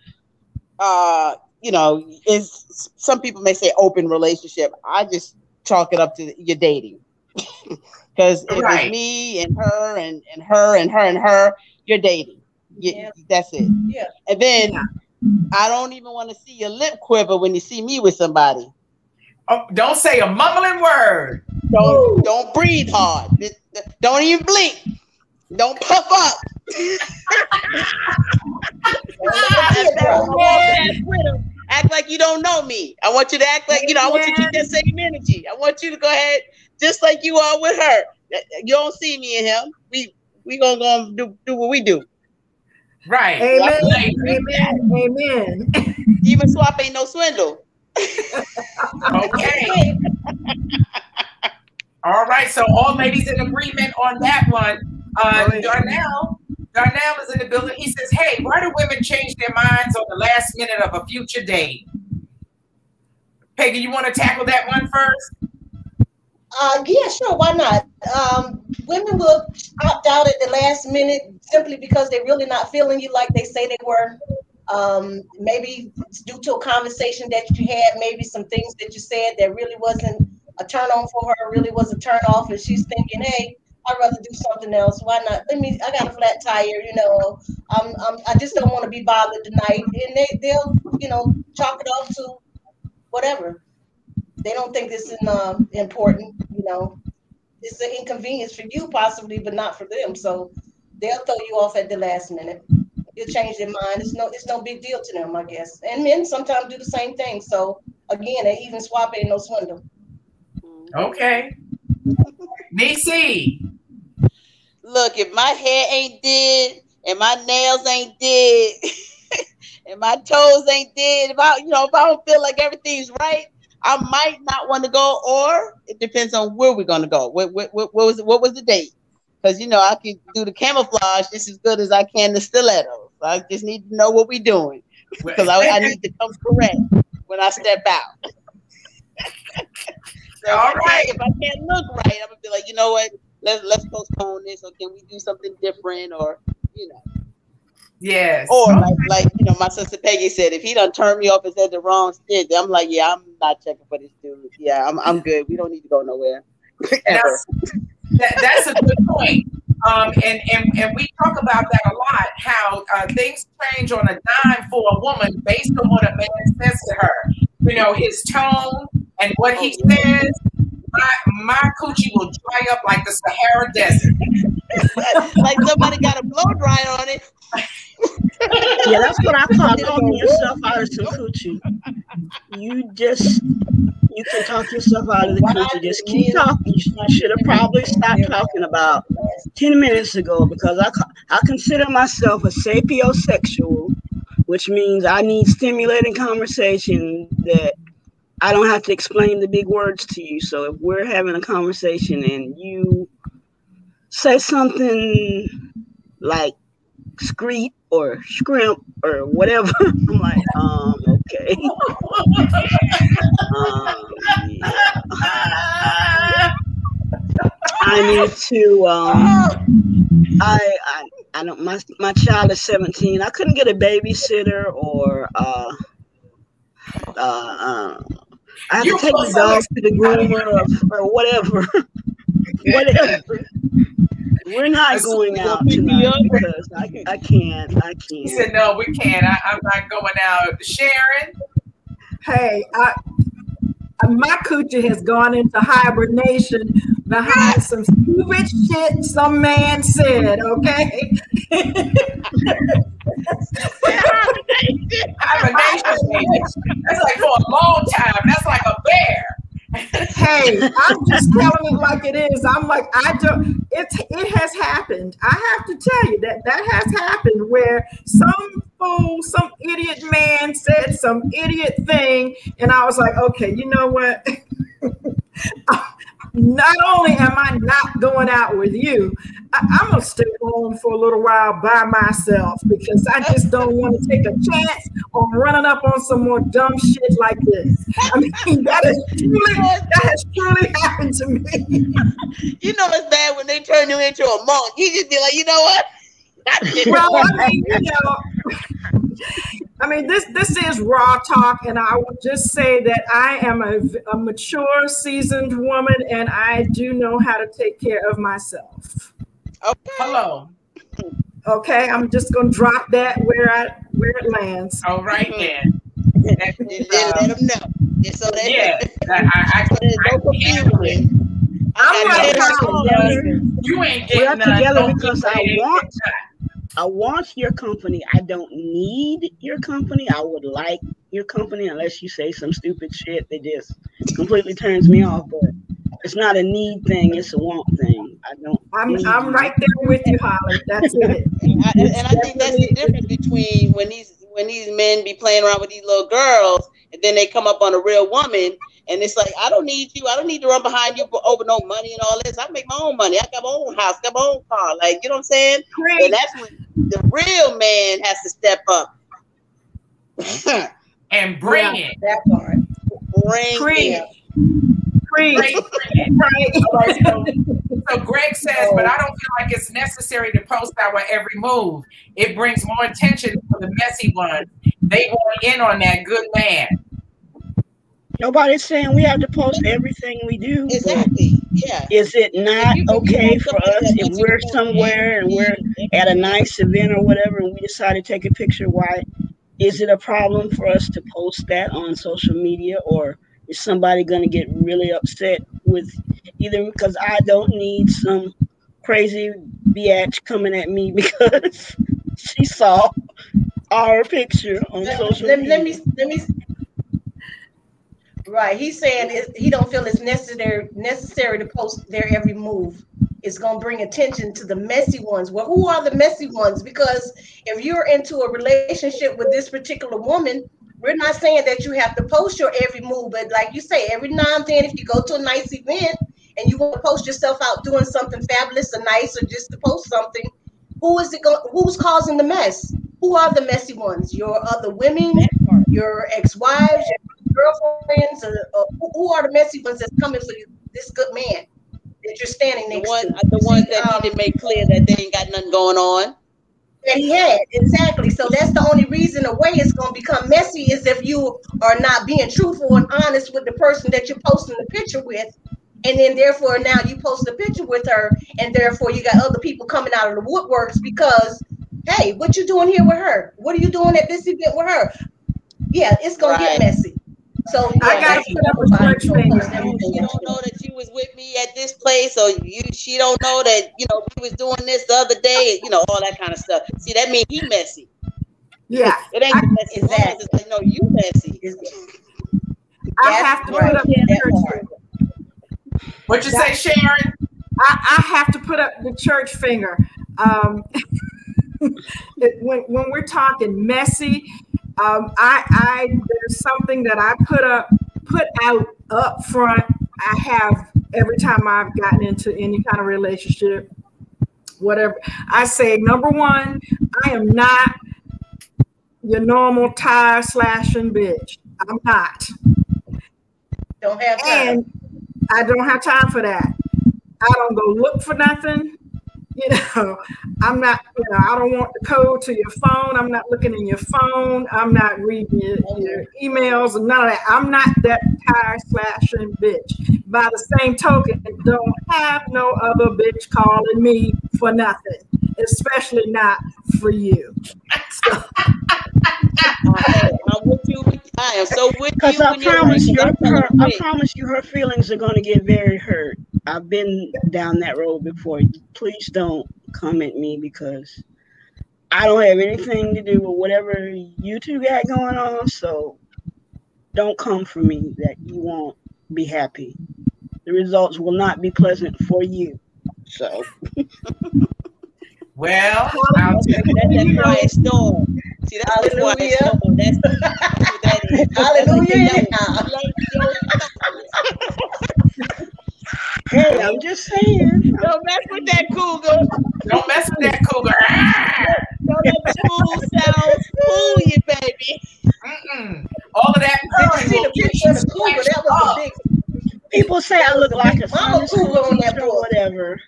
you know, is, some people may say open relationship. I just chalk it up to you're dating, because if it's me and her and her and her and her, you're dating. That's it. Yeah. And then I don't even want to see your lip quiver when you see me with somebody. Oh, don't say a mumbling word. Don't breathe hard. Don't even blink. Don't puff up. Act like you don't know me. I want you to act like, you know, I want you to keep that same energy. I want you to go ahead just like you are with her. You don't see me and him. We gonna go do what we do. Right. Amen. Amen. Even swap ain't no swindle. Okay. All right. So all ladies in agreement on that one. Darnell is in the building. He says, hey, why do women change their minds on the last minute of a future date? Peggy, you want to tackle that one first? Yeah, sure. Why not? Women will opt out at the last minute simply because they're really not feeling you like they say they were. Maybe it's due to a conversation that you had, maybe some things that you said that really wasn't a turn on for her, really was a turn off, and she's thinking, hey, I'd rather do something else. Why not? I got a flat tire, you know. I just don't want to be bothered tonight. And they'll, you know, chalk it off to whatever. They don't think this is important, you know. It's an inconvenience for you possibly, but not for them. So they'll throw you off at the last minute. You'll change their mind. It's no big deal to them, I guess. And men sometimes do the same thing. So again, an even swap ain't no swindle. Okay. Niecy. Look, if my hair ain't did and my nails ain't did and my toes ain't did, if I don't feel like everything's right, I might not want to go, or it depends on where we're going to go. What was the date? Because, you know, I can do the camouflage just as good as I can the stilettos. I just need to know what we're doing because I need to come correct when I step out. So all right. If I can't look right, I'm gonna be like, you know what? Let's postpone this, or can we do something different, or you know. Yes. Or like you know, my sister Peggy said, if he done turned me off and said the wrong shit, I'm like, yeah, I'm not checking for this dude. Yeah, I'm good. We don't need to go nowhere. That's a good point. And we talk about that a lot, how things change on a dime for a woman based on what a man says to her. You know, his tone and what he says. My coochie will dry up like the Sahara Desert. Like somebody got a blow dry on it. Yeah, that's what I call calling yourself out of some coochie. You can talk yourself out of the country. Just keep talking. You should have probably stopped talking about 10 minutes ago, because I consider myself a sapiosexual, which means I need stimulating conversation that I don't have to explain the big words to you. So if we're having a conversation and you say something like screet or scrimp or whatever, I'm like, okay. Yeah. I need to I don't, my child is 17. I couldn't get a babysitter, or I have to take the dog to the groomer or whatever. Whatever. We're not going out tonight because I can't. He said, no, we can't. I'm not going out. Sharon? Hey, my coochie has gone into hibernation behind some stupid shit some man said, okay? Hibernation, baby. That's like for a long time. That's like a bear. Hey, I'm just telling it like it is. I'm like, it has happened. I have to tell you that has happened, where some fool, some idiot man said some idiot thing, and I was like, okay, you know what? Not only am I not going out with you, I'm gonna stay home for a little while by myself, because I just don't want to take a chance on running up on some more dumb shit like this. I mean, that has truly happened to me. You know it's bad when they turn you into a monk. You just be like, you know what? Well, I mean, this is raw talk, and I would just say that I am a mature, seasoned woman, and I do know how to take care of myself. Okay. Hello. Okay, I'm just gonna drop that where it lands. All right then. Let them know. Just so they you ain't getting we're together because I want your company. I don't need your company. I would like your company, unless you say some stupid shit that just completely turns me off. But it's not a need thing; it's a want thing. I'm right there with you, Holly. That's it. And I think that's the difference between when these men be playing around with these little girls, and then they come up on a real woman, and it's like, I don't need you. I don't need to run behind you over no money and all this. I make my own money. I got my own house, got my own car. Like, you know what I'm saying? Great. And that's when the real man has to step up and bring it. That part. Bring it. So Greg says, but I don't feel like it's necessary to post our every move. It brings more attention for the messy ones. They want in on that good man. Nobody's saying we have to post everything we do. Exactly. Yeah. Is it not okay for us if we're somewhere and we're at a nice event or whatever, and we decide to take a picture? Why is it a problem for us to post that on social media, or is somebody going to get really upset with either? Because I don't need some crazy biatch coming at me because she saw our picture on social media. Let me. Right, he's saying he don't feel it's necessary to post their every move. It's going to bring attention to the messy ones. Well, who are the messy ones? Because if you're into a relationship with this particular woman, we're not saying that you have to post your every move, but like you say, every now and then, if you go to a nice event and you want to post yourself out doing something fabulous or nice, or just to post something, who's causing the mess? Who are the messy ones? Your other women, your ex-wives, your girlfriends, or who are the messy ones that's coming for this good man that you're standing next to? The ones that need to make clear that they ain't got nothing going on. That he had, exactly. So that's the only reason the way it's going to become messy is if you are not being truthful and honest with the person that you're posting the picture with. And then therefore now you post a picture with her, and therefore you got other people coming out of the woodworks because, hey, what you doing here with her? What are you doing at this event with her? Yeah, it's going to get messy. So I got to put up a church finger. She don't know that you was with me at this place, or she don't know that we was doing this the other day, all that kind of stuff. See, that means he messy. Yeah, it ain't messy. Exactly. It's like, no, you messy. I have to put up the church finger. What you say, Sharon? I have to put up the church finger. When we're talking messy, there's something that I put out up front. I have every time I've gotten into any kind of relationship, whatever. I say, number one, I am not your normal tire slashing bitch. I'm not. Don't have time. And I don't have time for that. I don't go look for nothing. I'm not, I don't want the code to your phone. I'm not looking in your phone. I'm not reading your emails and none of that. I'm not that tire slashing bitch. By the same token, don't have no other bitch calling me for nothing, especially not for you. So. I'm with you. I am so with you. Because I promise you, her feelings are going to get very hurt. I've been down that road before. Please don't come at me because I don't have anything to do with whatever you two got going on. So don't come for me that you won't be happy. The results will not be pleasant for you. So. Well, that's a quiet storm. See, that's the quiet storm. That's what that is. Hallelujah. Hey, I'm just saying. Don't mess with that cougar. Don't mess with that cougar. Don't let the cool sounds fool you, baby. All of that purring. See the picture of the cougar? That was a big. People say I look like a Sunday school teacher or whatever.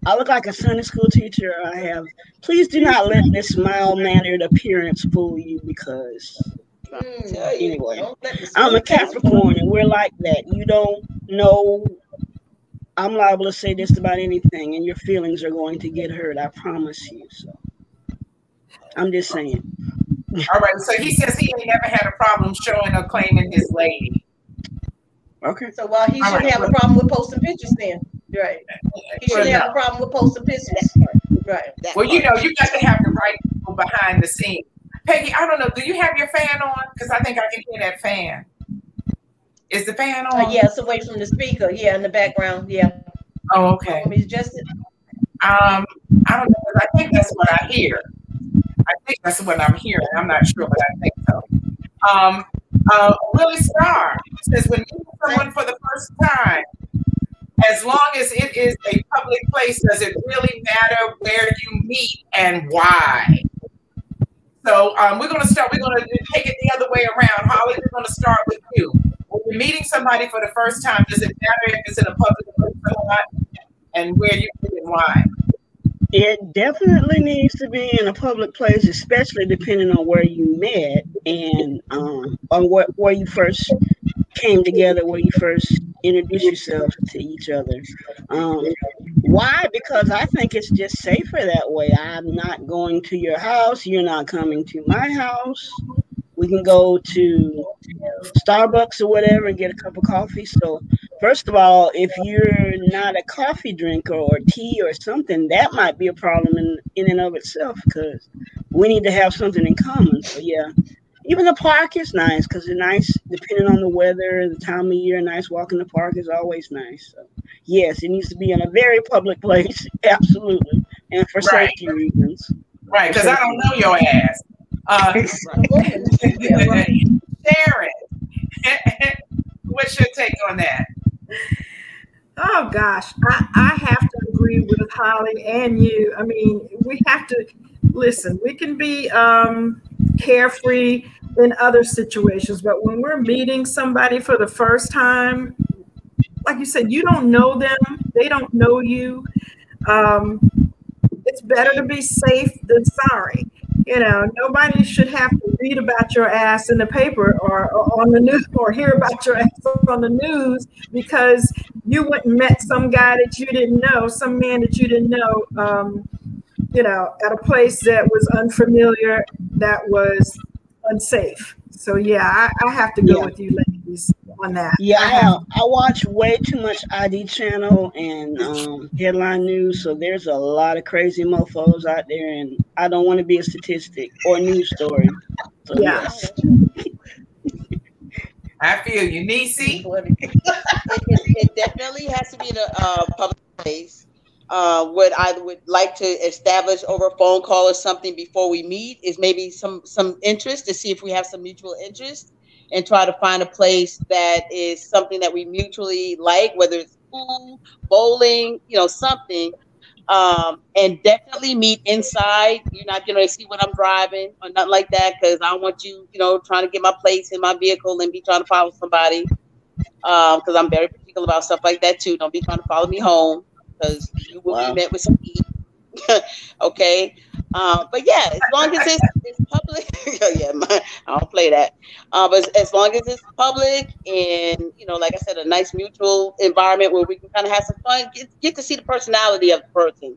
I look like a Sunday school teacher. Please do not let this mild-mannered appearance fool you because anyway, I'm a Capricorn and we're like that. You don't know. I'm liable to say just about anything and your feelings are going to get hurt. I promise you. So I'm just saying. All right. So he says he ain't never had a problem showing or claiming his lady. Okay. So he shouldn't have a problem with posting pictures then. Right. He shouldn't have a problem with posting pictures. Right. Well, you got to have the right people behind the scenes. Peggy, I don't know. Do you have your fan on? Because I think I can hear that fan. Is the fan on? Yeah, it's away from the speaker. Yeah, in the background. Yeah. Oh, okay. I don't know. I think that's what I hear. I think that's what I'm hearing. I'm not sure, but I think so. Willie Starr says, when you meet someone for the first time, as long as it is a public place, does it really matter where you meet and why? So we're going to take it the other way around. Holly, we're going to start with you. When you're meeting somebody for the first time, does it matter if it's in a public place or not, and where you meet and why? It definitely needs to be in a public place, especially depending on where you met and on where you first came together, where you first introduced yourselves to each other. Why? Because I think it's just safer that way. I'm not going to your house. You're not coming to my house. We can go to Starbucks or whatever and get a cup of coffee. So first of all, if you're not a coffee drinker or tea or something, that might be a problem in and of itself because we need to have something in common. So yeah, even the park is nice because it's nice depending on the weather, the time of year. Nice walk in the park is always nice. So yes, it needs to be in a very public place, absolutely, and for safety reasons. Right, because I don't know your ass. Sharon, what's your take on that? Oh gosh, I have to agree with Holly and you. I mean, we have to listen. We can be carefree in other situations, but when we're meeting somebody for the first time, like you said, you don't know them, they don't know you. It's better to be safe than sorry. Nobody should have to read about your ass in the paper or on the news or hear about your ass on the news because you went and met some guy that you didn't know, some man that you didn't know, at a place that was unfamiliar, that was unsafe. So yeah, I have to go with you ladies on that. Yeah, I watch way too much ID channel and headline news, so there's a lot of crazy mofos out there, and I don't want to be a statistic or news story. So yes. I feel you, Niecy. It definitely has to be in a public place. What I would like to establish over a phone call or something before we meet is maybe some interest, to see if we have some mutual interest, and try to find a place that is something that we mutually like, whether it's pool, bowling, something. And definitely meet inside. You're not going to see what I'm driving or nothing like that, because I don't want you, trying to get my plates in my vehicle and be trying to follow somebody. Because I'm very particular about stuff like that too. Don't be trying to follow me home, because you will be met with some heat. Okay. But yeah, as long as it's public, I don't play that. But as long as it's public and, like I said, a nice mutual environment where we can kind of have some fun, get to see the personality of the person,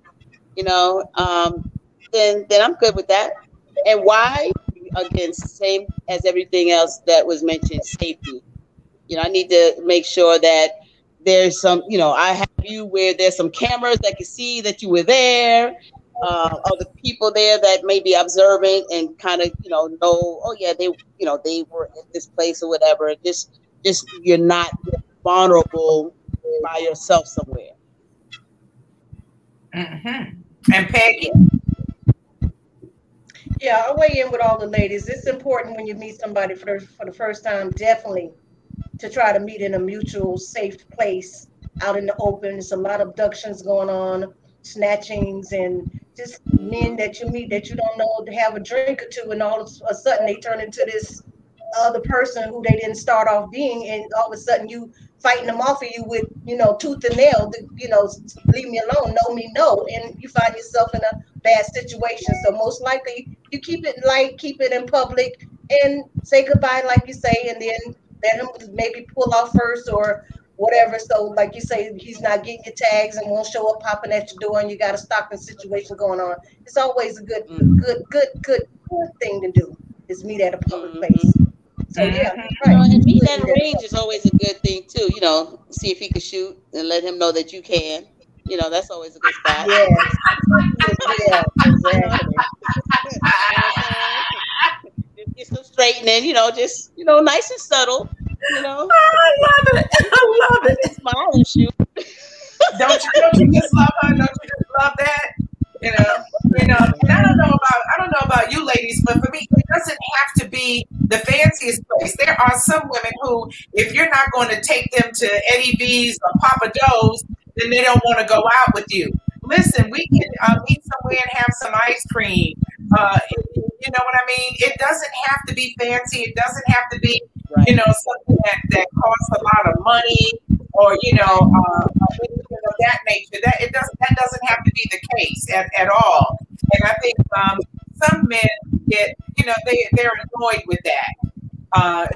then I'm good with that. And why? Again, same as everything else that was mentioned, safety. I need to make sure that there's some, I have you where there's some cameras that can see that you were there, other people there that may be observant and kind of, know, oh yeah, they were at this place or whatever. Just you're not vulnerable by yourself somewhere. Mm-hmm. And Peggy? Yeah, I'll weigh in with all the ladies. It's important when you meet somebody for the first time, definitely, to try to meet in a mutual safe place out in the open. There's a lot of abductions going on, snatchings, and just men that you meet that you don't know, to have a drink or two, and all of a sudden they turn into this other person who they didn't start off being, and all of a sudden you fighting them off of you with, tooth and nail, leave me alone, know me, no, and you find yourself in a bad situation. So most likely you keep it light, keep it in public, and say goodbye like you say, and then let him maybe pull off first or whatever. So like you say, he's not getting your tags and won't show up popping at your door, and you got a stalking situation going on. It's always a good thing to do, is meet at a public place. So yeah, right. And meet at a range is always a good thing too. See if he can shoot and let him know that you can. That's always a good spot. Yeah, yeah, exactly. Get some straightening, just nice and subtle. I love it. I love it. Smile and shoot. Don't you just love her? Don't you just love that? And I don't know about you ladies, but for me, it doesn't have to be the fanciest place. There are some women who, if you're not going to take them to Eddie V's or Papa Do's, then they don't want to go out with you. Listen, we can meet somewhere and have some ice cream. You know what I mean? It doesn't have to be fancy. It doesn't have to be, something that costs a lot of money, or anything of that nature. That doesn't have to be the case at all. And I think some men get, they're annoyed with that. A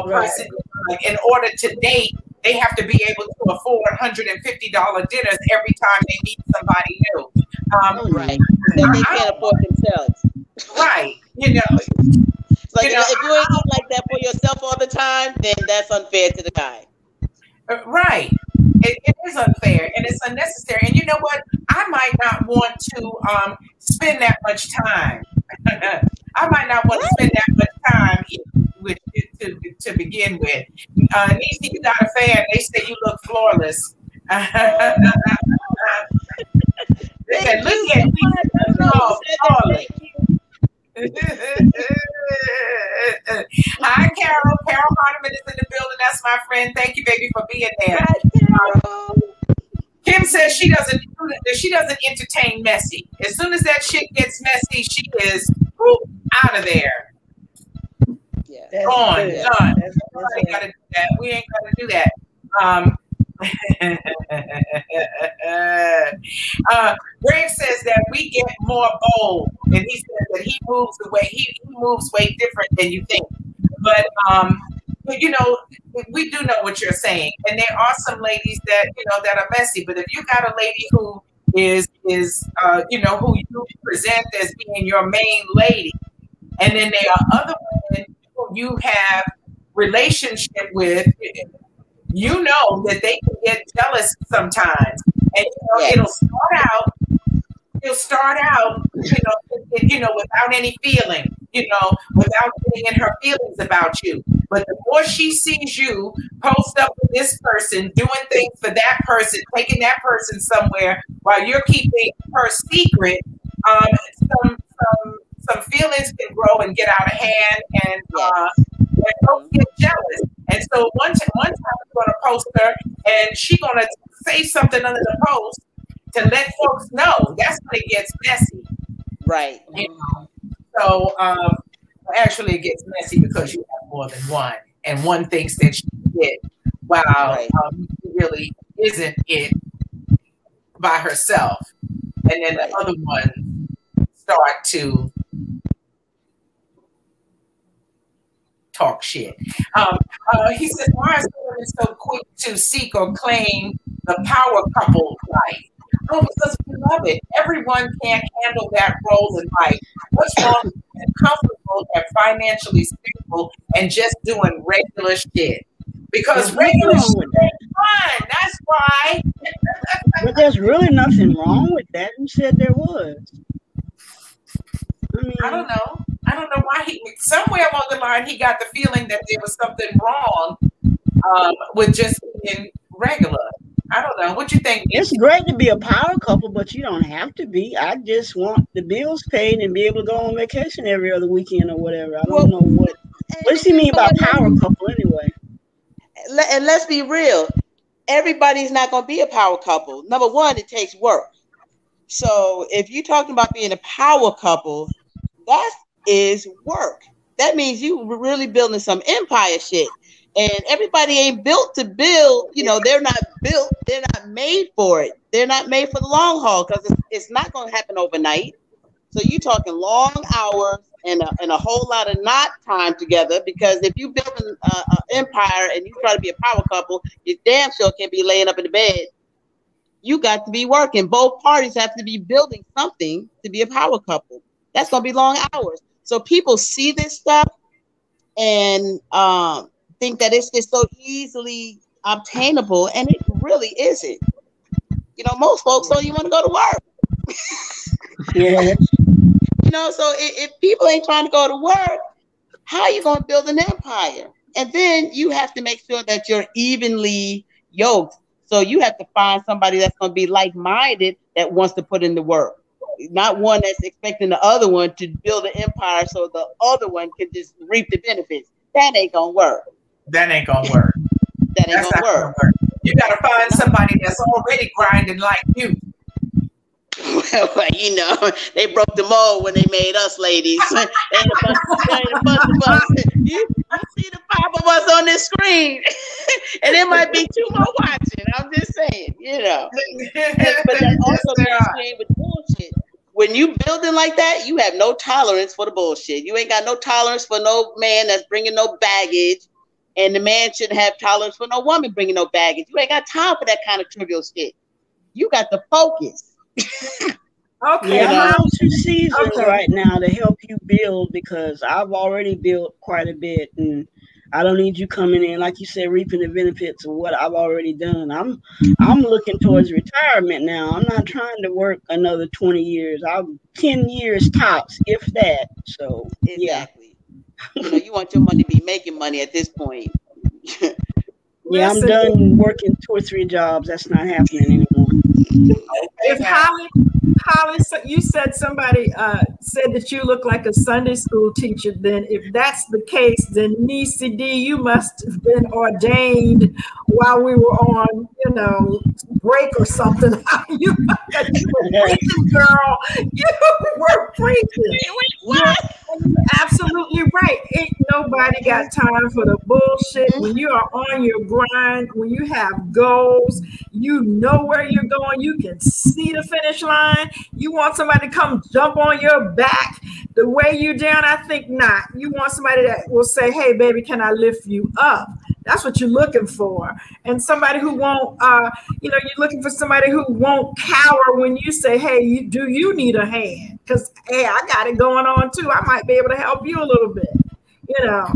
person, like, in order to date, they have to be able to afford $150 dinners every time they meet somebody new. Right. That they can't afford themselves. Right. Like, if you ain't eat like that for yourself all the time, then that's unfair to the guy. Right. It is unfair, and it's unnecessary. And you know what? I might not want to spend that much time. I might not want to spend that much time with you to begin with. Niecy, you got a fan. They say you look flawless. They said, look at me. Flawless. Hi, Carol. Carol Hardeman is in the building. That's my friend. Thank you, baby, for being there. Hi, Kim says she doesn't entertain messy. As soon as that shit gets messy, she is out of there. Yeah, gone, done. Nobody got to do that. We ain't got to do that. Greg says that we get more bold, and he says that he moves way different than you think. But we do know what you're saying, and there are some ladies that that are messy. But if you got a lady who is who you present as being your main lady, and then there are other women who you have relationship with, that they can get jealous sometimes, and it'll start out without any feeling, without getting in her feelings about you. But the more she sees you post up with this person, doing things for that person, taking that person somewhere while you're keeping her secret, some feelings can grow and get out of hand, and folks get jealous. And so one time I'm going to post her, and she's going to say something under the post to let folks know. That's when it gets messy. Right. You know? So actually, it gets messy because you have more than one, and one thinks that she did, while she really isn't it by herself, and then the other one start to talk shit. He says, why are women so quick to seek or claim the power couple life? Oh, because we love it. Everyone can't handle that role in life. What's wrong with being comfortable and financially stable and just doing regular shit? Because regular shit is fun. That's why. But there's really nothing wrong with that. Who said there was? I don't know. I don't know why somewhere along the line he got the feeling that there was something wrong with just being regular. I don't know. What you think? It's great to be a power couple, but you don't have to be. I just want the bills paid and be able to go on vacation every other weekend or whatever. I don't know what does he mean by power couple anyway? And let's be real. Everybody's not going to be a power couple. Number one, it takes work. So if you're talking about being a power couple, that is work. That means you really building some empire shit. And everybody ain't built to build, you know, they're not built, they're not made for it. They're not made for the long haul because it's not going to happen overnight. So you're talking long hours and a whole lot of not time together, because if you build an empire and you try to be a power couple, you damn sure can't be laying up in the bed. You got to be working. Both parties have to be building something to be a power couple. That's going to be long hours. So people see this stuff and think that it's just so easily obtainable, and it really isn't. You know, most folks don't even want to go to work. Yeah. You know, so if people ain't trying to go to work, how are you going to build an empire? And then you have to make sure that you're evenly yoked. So you have to find somebody that's going to be like-minded that wants to put in the work. Not one that's expecting the other one to build an empire so the other one can just reap the benefits. That ain't going to work. That ain't going to work. That ain't going to work. You got to find somebody that's already grinding like you. Well, you know, they broke the mold when they made us ladies. Ain't a bunch of us. You see the 5 of us on this screen, and there might be 2 more watching. I'm just saying, you know. But that also the with bullshit. When you building like that, you have no tolerance for the bullshit. You ain't got no tolerance for no man that's bringing no baggage, and the man shouldn't have tolerance for no woman bringing no baggage. You ain't got time for that kind of trivial shit. You got to focus. Okay, I'm on 2 seasons right now to help you build, because I've already built quite a bit, and I don't need you coming in, like you said, reaping the benefits of what I've already done. I'm looking towards retirement now. I'm not trying to work another 20 years. I'm 10 years tops, if that. So exactly. Yeah. You know, you want your money to be making money at this point. Yeah, I'm done working 2 or 3 jobs. That's not happening anymore. If Holly, you said somebody said that you look like a Sunday school teacher, then if that's the case, then Niecy D, you must have been ordained while we were on, you know, break or something. You were preaching, girl. You were preaching. What? Absolutely right. Ain't nobody got time for the bullshit. When you are on your grind, when you have goals, you know where you're going, you can see the finish line. You want somebody to come jump on your back the way you down? I think not. You want somebody that will say, hey baby, can I lift you up? That's what you're looking for. And somebody who won't, you're looking for somebody who won't cower when you say, hey, do you need a hand? Because, hey, I got it going on too. I might be able to help you a little bit, you know.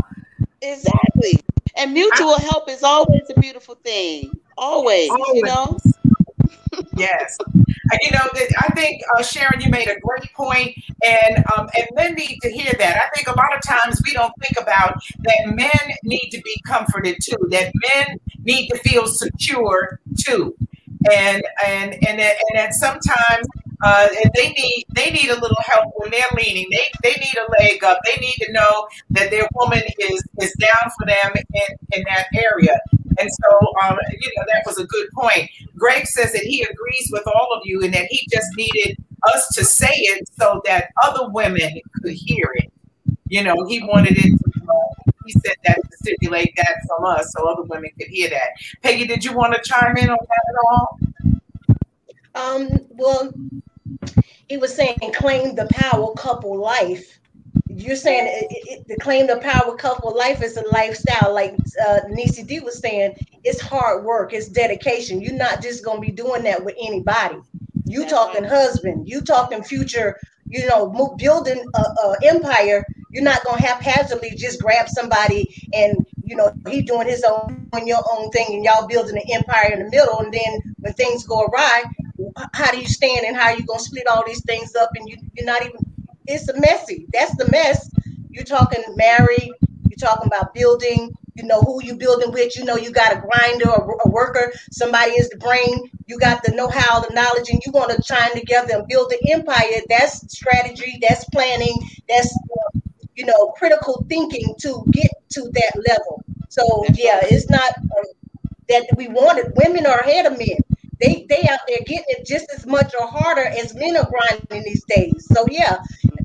Exactly. And mutual help is always a beautiful thing. Always. You know. Yes. You know, I think, Sharon, you made a great point, and men need to hear that. I think a lot of times we don't think about that men need to be comforted too, that men need to feel secure too. And that sometimes they need a little help when they're leaning. They need a leg up. They need to know that their woman is down for them in that area. And so, you know, that was a good point. Greg says that he agrees with all of you and that he just needed us to say it so that other women could hear it. You know, he wanted it. He said that to stimulate that from us so other women could hear that. Peggy, did you want to chime in on that at all? Well, he was saying claim the power couple life. You're saying the claim the power couple life is a lifestyle. Like Niecy D was saying, it's hard work, it's dedication. You're not just gonna be doing that with anybody. You talking husband, you talking future, you know, building a empire. You're not gonna haphazardly just grab somebody and, you know, he doing his own, doing your own thing, and y'all building an empire in the middle. And then when things go awry, how do you stand and how are you gonna split all these things up? And you're not even. It's a messy. That's the mess. You're talking married. You're talking about building. You know who you building with. You know you got a grinder, a worker. Somebody is the brain. You got the know-how, the knowledge, and you want to chime together and build an empire. That's strategy. That's planning. That's you know, critical thinking to get to that level. So yeah, it's not that we wanted. Women are ahead of men. They out there getting it just as much or harder as men are grinding these days. So yeah,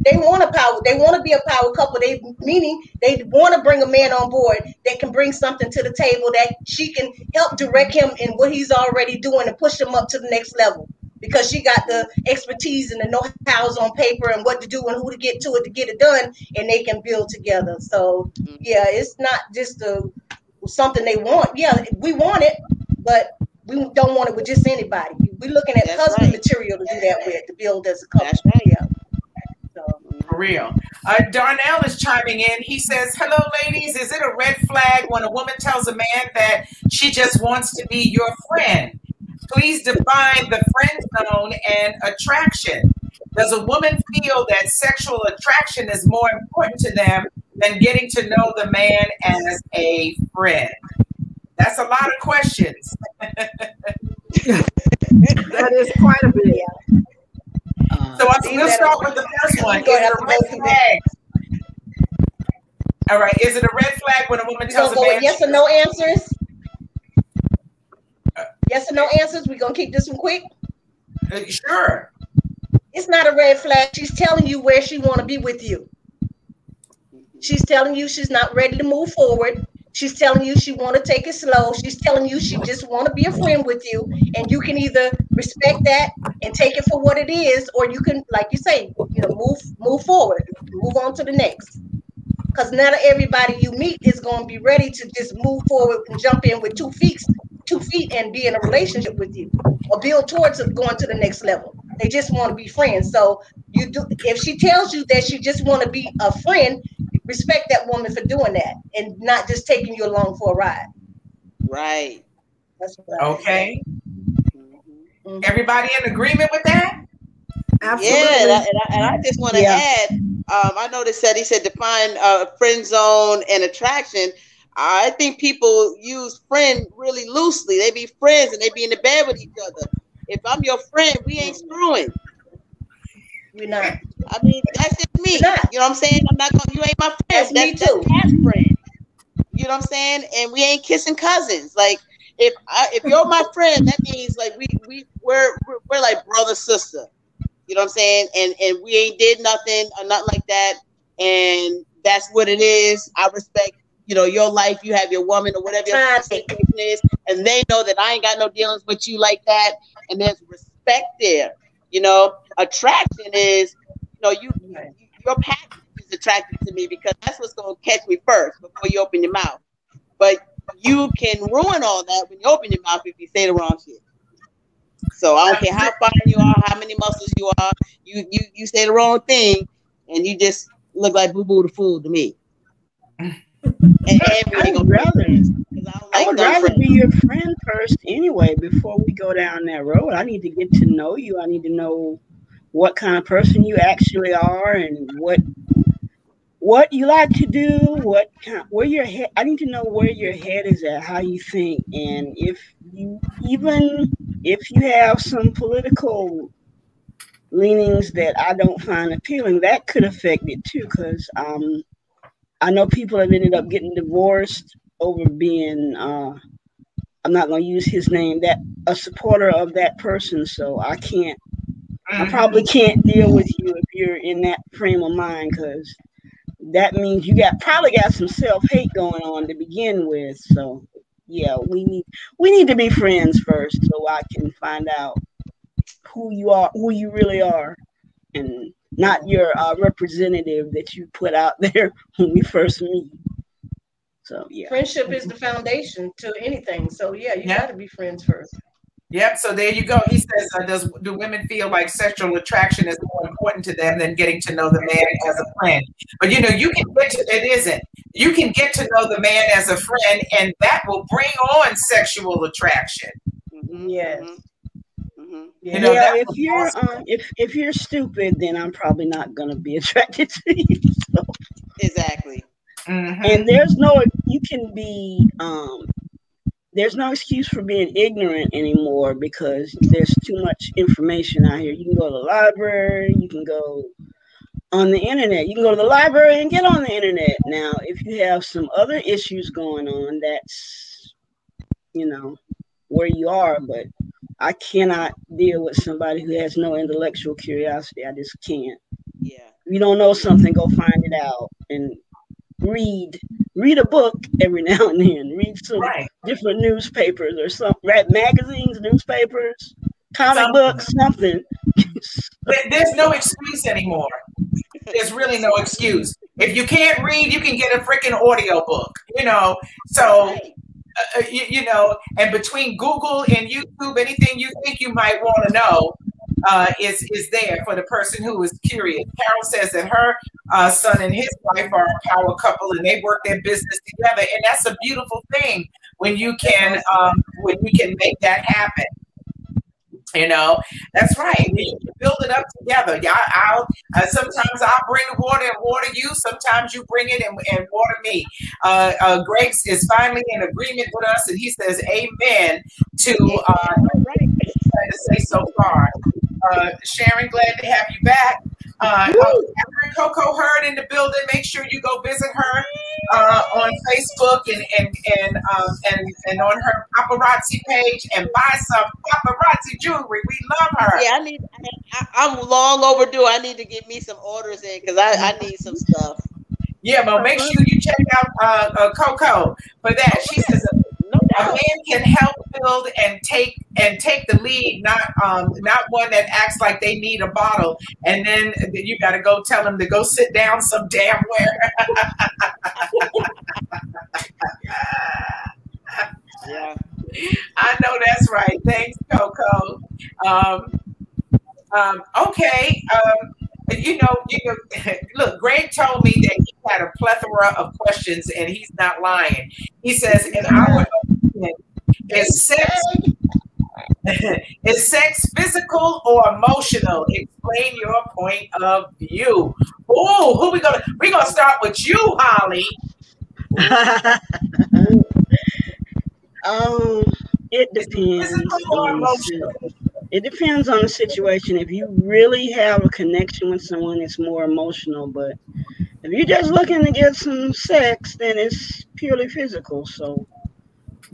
they want a power. They want to be a power couple. Meaning they want to bring a man on board that can bring something to the table that she can help direct him in what he's already doing and push him up to the next level. Because she got the expertise and the know-hows on paper and what to do and who to get to it to get it done, and they can build together. So yeah, it's not just something they want. Yeah, we want it, but we don't want it with just anybody. We're looking at husband material to do that with, to build as a couple. That's right. Yeah. So. For real. Darnell is chiming in. He says, hello, ladies. Is it a red flag when a woman tells a man that she just wants to be your friend? Please define the friend zone and attraction. Does a woman feel that sexual attraction is more important to them than getting to know the man as a friend? That's a lot of questions. That is quite a bit. So we'll start with the first one. Is it a red flag? All right. Is it a red flag when a woman tells a man? Yes or no answers? Yes or no answers? We're going to keep this one quick? Sure. It's not a red flag. She's telling you where she want to be with you. She's telling you she's not ready to move forward. She's telling you she want to take it slow. She's telling you she just want to be a friend with you. And you can either respect that and take it for what it is, or you can, like you say, you know, move forward, move on to the next. Because not everybody you meet is going to be ready to just move forward and jump in with 2 feet and be in a relationship with you or build towards going to the next level. They just want to be friends. So you do, if she tells you that she just want to be a friend, respect that woman for doing that and not just taking you along for a ride. Right. That's what okay. Everybody in agreement with that? Absolutely. Yeah, and I just want to add, I noticed that he said define friend zone and attraction. I think people use friend really loosely. They be friends and they be in the bed with each other. If I'm your friend, we ain't screwing. We're not. I mean, that's just me. You know what I'm saying? I'm not gonna. You ain't my friend. That's me too. That's friend. You know what I'm saying? And we ain't kissing cousins. Like if you're my friend, that means like we're like brother sister. You know what I'm saying? And we ain't did nothing or nothing like that. And that's what it is. I respect, you know, your life. You have your woman or whatever your situation is, and they know that I ain't got no dealings with you like that. And there's respect there. You know, attraction is, you know, your package is attractive to me because that's what's going to catch me first before you open your mouth. But you can ruin all that when you open your mouth if you say the wrong shit. So I don't care how fine you are, how many muscles you are, you say the wrong thing and you just look like Boo Boo the Fool to me. I would rather be your friend first anyway before we go down that road. I need to get to know you. I need to know what kind of person you actually are and what you like to do, where your head. I need to know where your head is at, how you think, and if you have some political leanings that I don't find appealing, that could affect it too. Because I know people have ended up getting divorced over being. I'm not going to use his name. That a supporter of that person, so I can't. I probably can't deal with you if you're in that frame of mind, because that means you probably got some self-hate going on to begin with. So yeah, we need to be friends first, so I can find out who you really are, and not your representative that you put out there when we first meet. So yeah, friendship is the foundation to anything. So yeah, you got to be friends first. Yep. So there you go. He says, do women feel like sexual attraction is more important to them than getting to know the man as a friend? But you can get to it isn't. You can get to know the man as a friend, and that will bring on sexual attraction. Yes. If you're stupid, then I'm probably not gonna be attracted to you. So. Exactly. And there's no excuse for being ignorant anymore, because there's too much information out here. You can go to the library, you can go on the internet, you can go to the library and get on the internet. Now, if you have some other issues going on, that's, where you are, but I cannot deal with somebody who has no intellectual curiosity. I just can't. Yeah. If you don't know something, go find it out and read a book every now and then. Read some different newspapers or something. Read magazines, newspapers, comic books, something. There's no excuse anymore. There's really no excuse. If you can't read, you can get a freaking audio book. So and between Google and YouTube, anything you think you might want to know is there for the person who is curious. Carol says that her son and his wife are a power couple, and they work their business together, and that's a beautiful thing when you can make that happen. That's right. You can build it up together. I'll sometimes I'll bring the water and water you. Sometimes you bring it and water me. Greg is finally in agreement with us, and he says amen to to say so far. Sharon, glad to have you back. Coco Hurd in the building. Make sure you go visit her on Facebook and on her paparazzi page and buy some paparazzi jewelry. We love her. Yeah, I'm long overdue. I need to get me some orders in because I need some stuff. Yeah, but make sure you check out Coco for that. She says a man can help build and take the lead, not one that acts like they need a bottle, and then you got to go tell them to go sit down some damn where. Yeah, I know that's right. Thanks, Coco. Okay. Look, Greg told me that he had a plethora of questions, and he's not lying. He says, in our opinion, is sex physical or emotional? Explain your point of view. Oh, we're gonna start with you, Holly. It depends. It depends on the situation. If you really have a connection with someone, it's more emotional. But if you're just looking to get some sex, then it's purely physical. So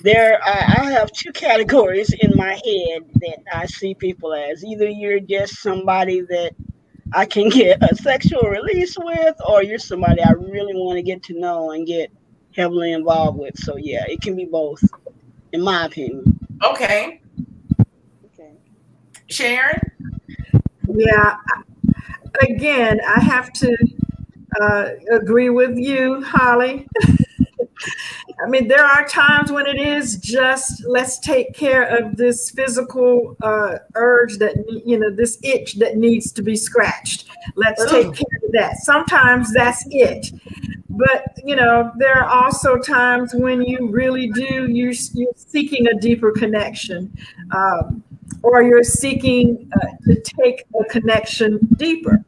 I have two categories in my head that I see people as. Either you're just somebody that I can get a sexual release with, or you're somebody I really want to get to know and get heavily involved with. So yeah, it can be both, in my opinion. Okay. Sharon? Yeah. Again, I have to agree with you, Holly. I mean, there are times when it is just, let's take care of this physical urge that, this itch that needs to be scratched. Let's take care of that. Sometimes that's it. But, you know, there are also times when you really do, you're seeking a deeper connection, or you're seeking to take a connection deeper.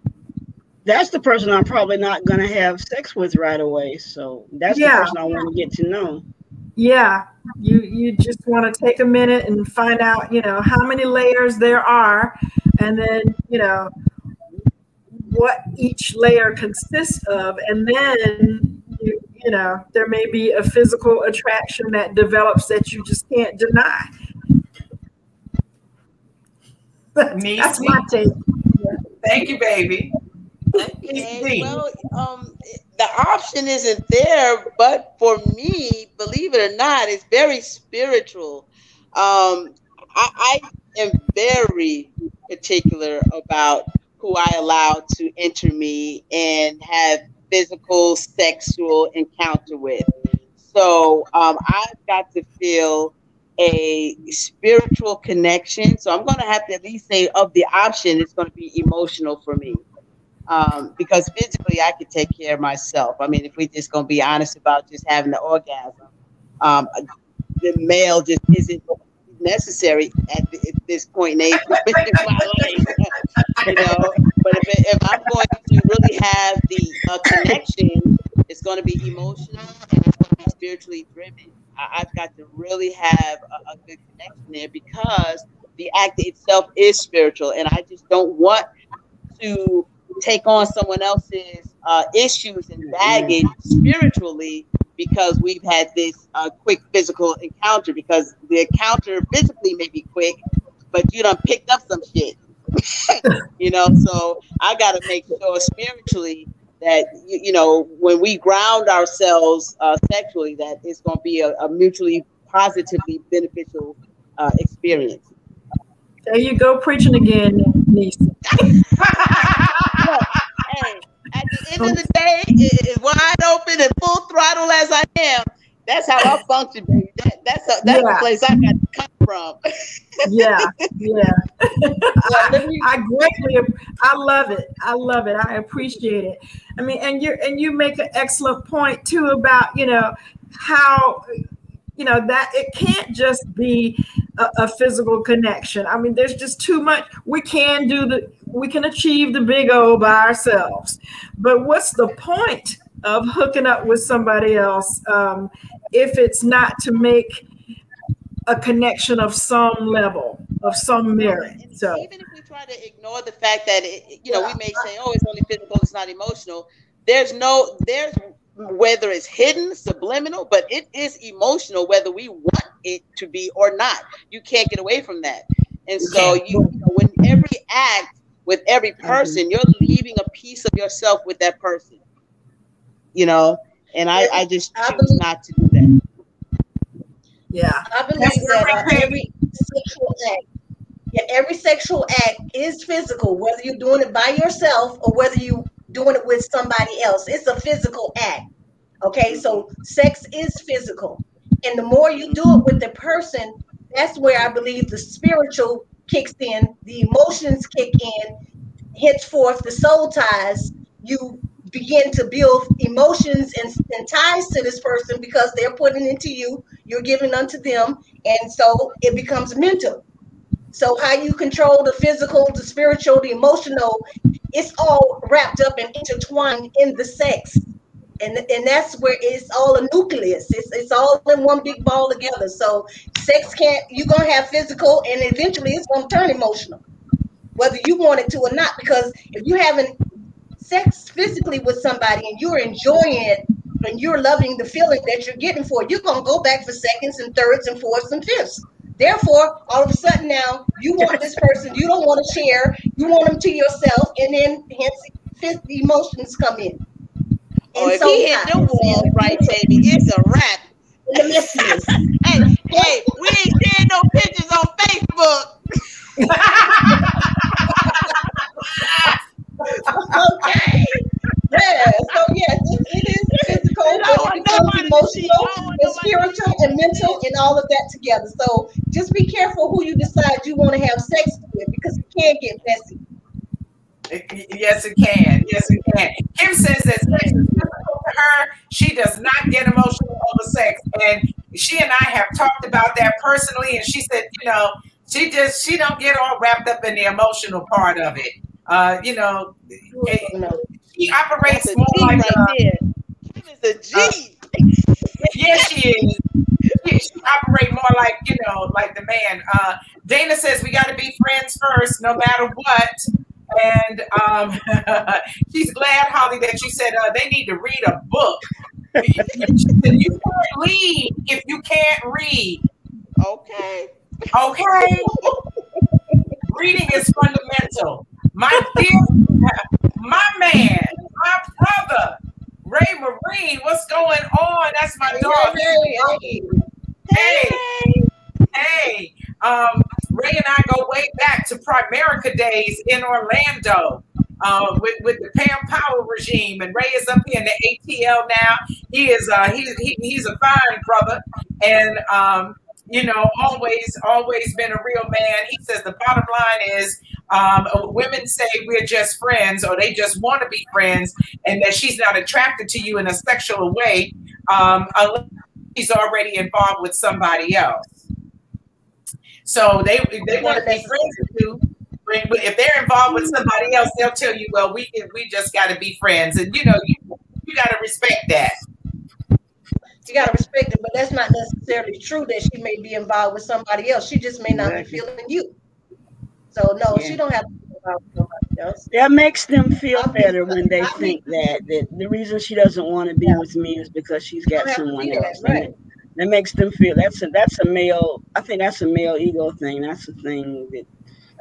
That's the person I'm probably not going to have sex with right away. So that's the person I want to get to know. Yeah. You just want to take a minute and find out, you know, how many layers there are, and then, you know, what each layer consists of. And then, you know, there may be a physical attraction that develops that you just can't deny. That's my take. Thank you, baby. Okay, well, the option isn't there, but for me, believe it or not, it's very spiritual. I am very particular about who I allow to enter me and have physical, sexual encounter with. So I've got to feel a spiritual connection. So I'm going to have to at least say of the option, it's going to be emotional for me. Because physically I could take care of myself. I mean, if we're just going to be honest about just having the orgasm, the male just isn't necessary at this point in age in my life. You know, but if I'm going to really have the connection, it's going to be emotional and it's going to be spiritually driven. I've got to really have a good connection there because the act itself is spiritual, and I just don't want to take on someone else's issues and baggage spiritually because we've had this quick physical encounter, because the encounter physically may be quick, but you done picked up some shit. You know, so I got to make sure spiritually that, you know, when we ground ourselves sexually, that it's going to be a mutually positively beneficial experience. There you go, preaching again, Niecy. Hey, at the end of the day, it's wide open and full throttle as I am. That's how I function, baby. That's the place I got to come from. Yeah. I love it. I appreciate it. I mean, and you make an excellent point too about, you know, how, you know, that it can't just be a physical connection. I mean, there's just too much. We can achieve the big O by ourselves, but what's the point of hooking up with somebody else if it's not to make a connection of some level, of some merit? So even if we try to ignore the fact that you know, we may say, oh, it's only physical, it's not emotional. There's whether it's hidden, subliminal, but it is emotional whether we want it to be or not. You can't get away from that. And so you know, when every act with every person, you're leaving a piece of yourself with that person. You know, and I just choose not to do that. Yeah, I believe that every sexual act is physical, whether you're doing it by yourself or whether you doing it with somebody else. It's a physical act. Okay, so sex is physical, and the more you do it with the person, that's where I believe the spiritual kicks in, the emotions kick in. Henceforth, the soul ties. You begin to build emotions and ties to this person because they're putting into you, you're giving unto them, and so it becomes mental. So how you control the physical, the spiritual, the emotional, it's all wrapped up and intertwined in the sex. And that's where it's all a nucleus. It's all in one big ball together. So sex you're going to have physical, and eventually it's going to turn emotional, whether you want it to or not. Because if you're having sex physically with somebody and you're enjoying it and you're loving the feeling that you're getting for it, you're going to go back for seconds and thirds and fourths and fifths. Therefore, all of a sudden now you want this person, you don't want to share, you want them to yourself, and then hence the emotions come in. Oh, if he hit the wall right, baby, it's a wrap. hey, we ain't sharing no pictures on Facebook. Okay. Yeah. So yes, it is physical, but it becomes emotional, and spiritual, and mental, and all of that together. So just be careful who you decide you want to have sex with, because it can get messy. Yes, it can. Yes, it can. Kim says that sex is difficult to her, she does not get emotional over sex. And she and I have talked about that personally. And she said, you know, she don't get all wrapped up in the emotional part of it. You know, she operates more like she is a G. Yes, she is. She operate more like, you know, like the man. Dana says we got to be friends first, no matter what. And she's glad, Holly, that you said they need to read a book. You can't lead if you can't read. Okay. Okay. Reading is fundamental. My dear, my man, my brother, Ray Marine, what's going on? That's my dog. Hey. Ray and I go way back to Primerica days in Orlando with the Pam Power regime, and Ray is up here in the ATL now. He is he's a fine brother, and you know, always been a real man. He says the bottom line is women say we're just friends, or they just want to be friends, and that she's not attracted to you in a sexual way unless she's already involved with somebody else. So they want to be friends with you. If they're involved with somebody else, they'll tell you, well, we just got to be friends. And, you know, you got to respect that. You got to respect it, but that's not necessarily true that she may be involved with somebody else. She just may not be feeling you. So, no, she don't have to be involved with somebody else. That makes them feel better when they think that the reason she doesn't want to be with me is because she's got someone else. Right. That makes them feel that's a male. I think that's a male ego thing. That's the thing that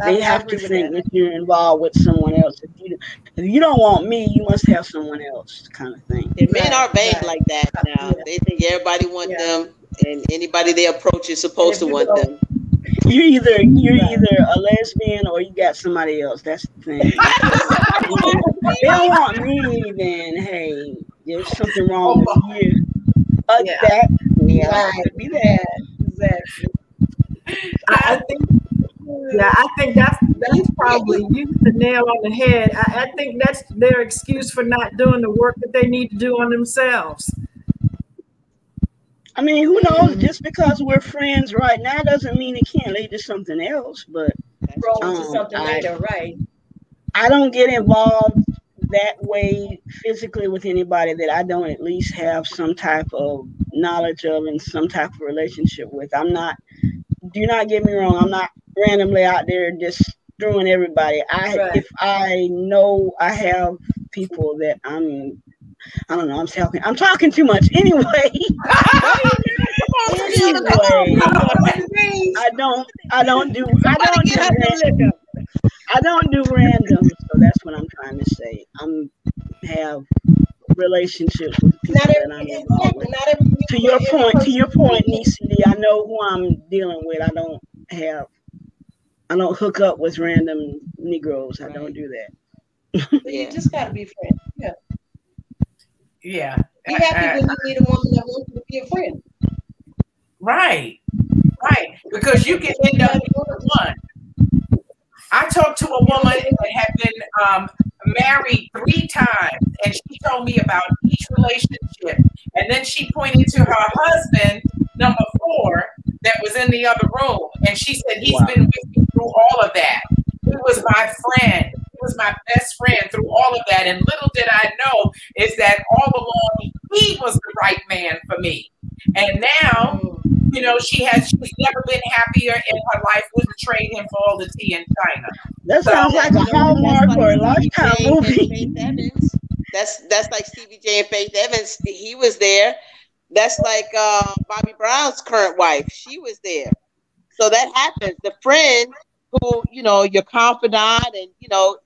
they have to think that you're involved with someone else. If you don't want me, you must have someone else, kind of thing. And men are vague like that now. Yeah. They think everybody wants them, and anybody they approach is supposed to want them. You're either a lesbian or you got somebody else. That's the thing. If they don't want me, then hey, there's something wrong with you. That be that. Exactly. I think that's probably you hit the nail on the head. I think that's their excuse for not doing the work that they need to do on themselves. I mean, who knows? Just because we're friends right now doesn't mean it can't lead to something else. But to something later, right? I don't get involved that way physically with anybody that I don't at least have some type of knowledge of and some type of relationship with. Do not get me wrong, I'm not randomly out there just throwing everybody. If I know I have people that I don't know, I'm talking too much. Anyway. I don't do random, so that's what I'm trying to say. Have relationships with people that I'm involved with. To your point, Niecy D, I know who I'm dealing with. I don't hook up with random Negroes. I don't do that. So you just gotta be friends. Yeah. Yeah. Be happy when you meet a woman that wants you to be a friend. Right. Because you can end up with one. I talked to a woman that had been married 3 times, and she told me about each relationship. And then she pointed to her husband, number 4, that was in the other room. And she said, he's been with me through all of that. He was my friend. He was my best friend through all of that. And little did I know is that all along, he was the right man for me. And now, you know, she's never been happier in her life. Wouldn't trade him for all the tea in China. That sounds like a Hallmark or a Lifetime movie. That's like Stevie J and Faith Evans. He was there. That's like Bobby Brown's current wife. She was there. So that happens. The friend who, you know, your confidant and, you know,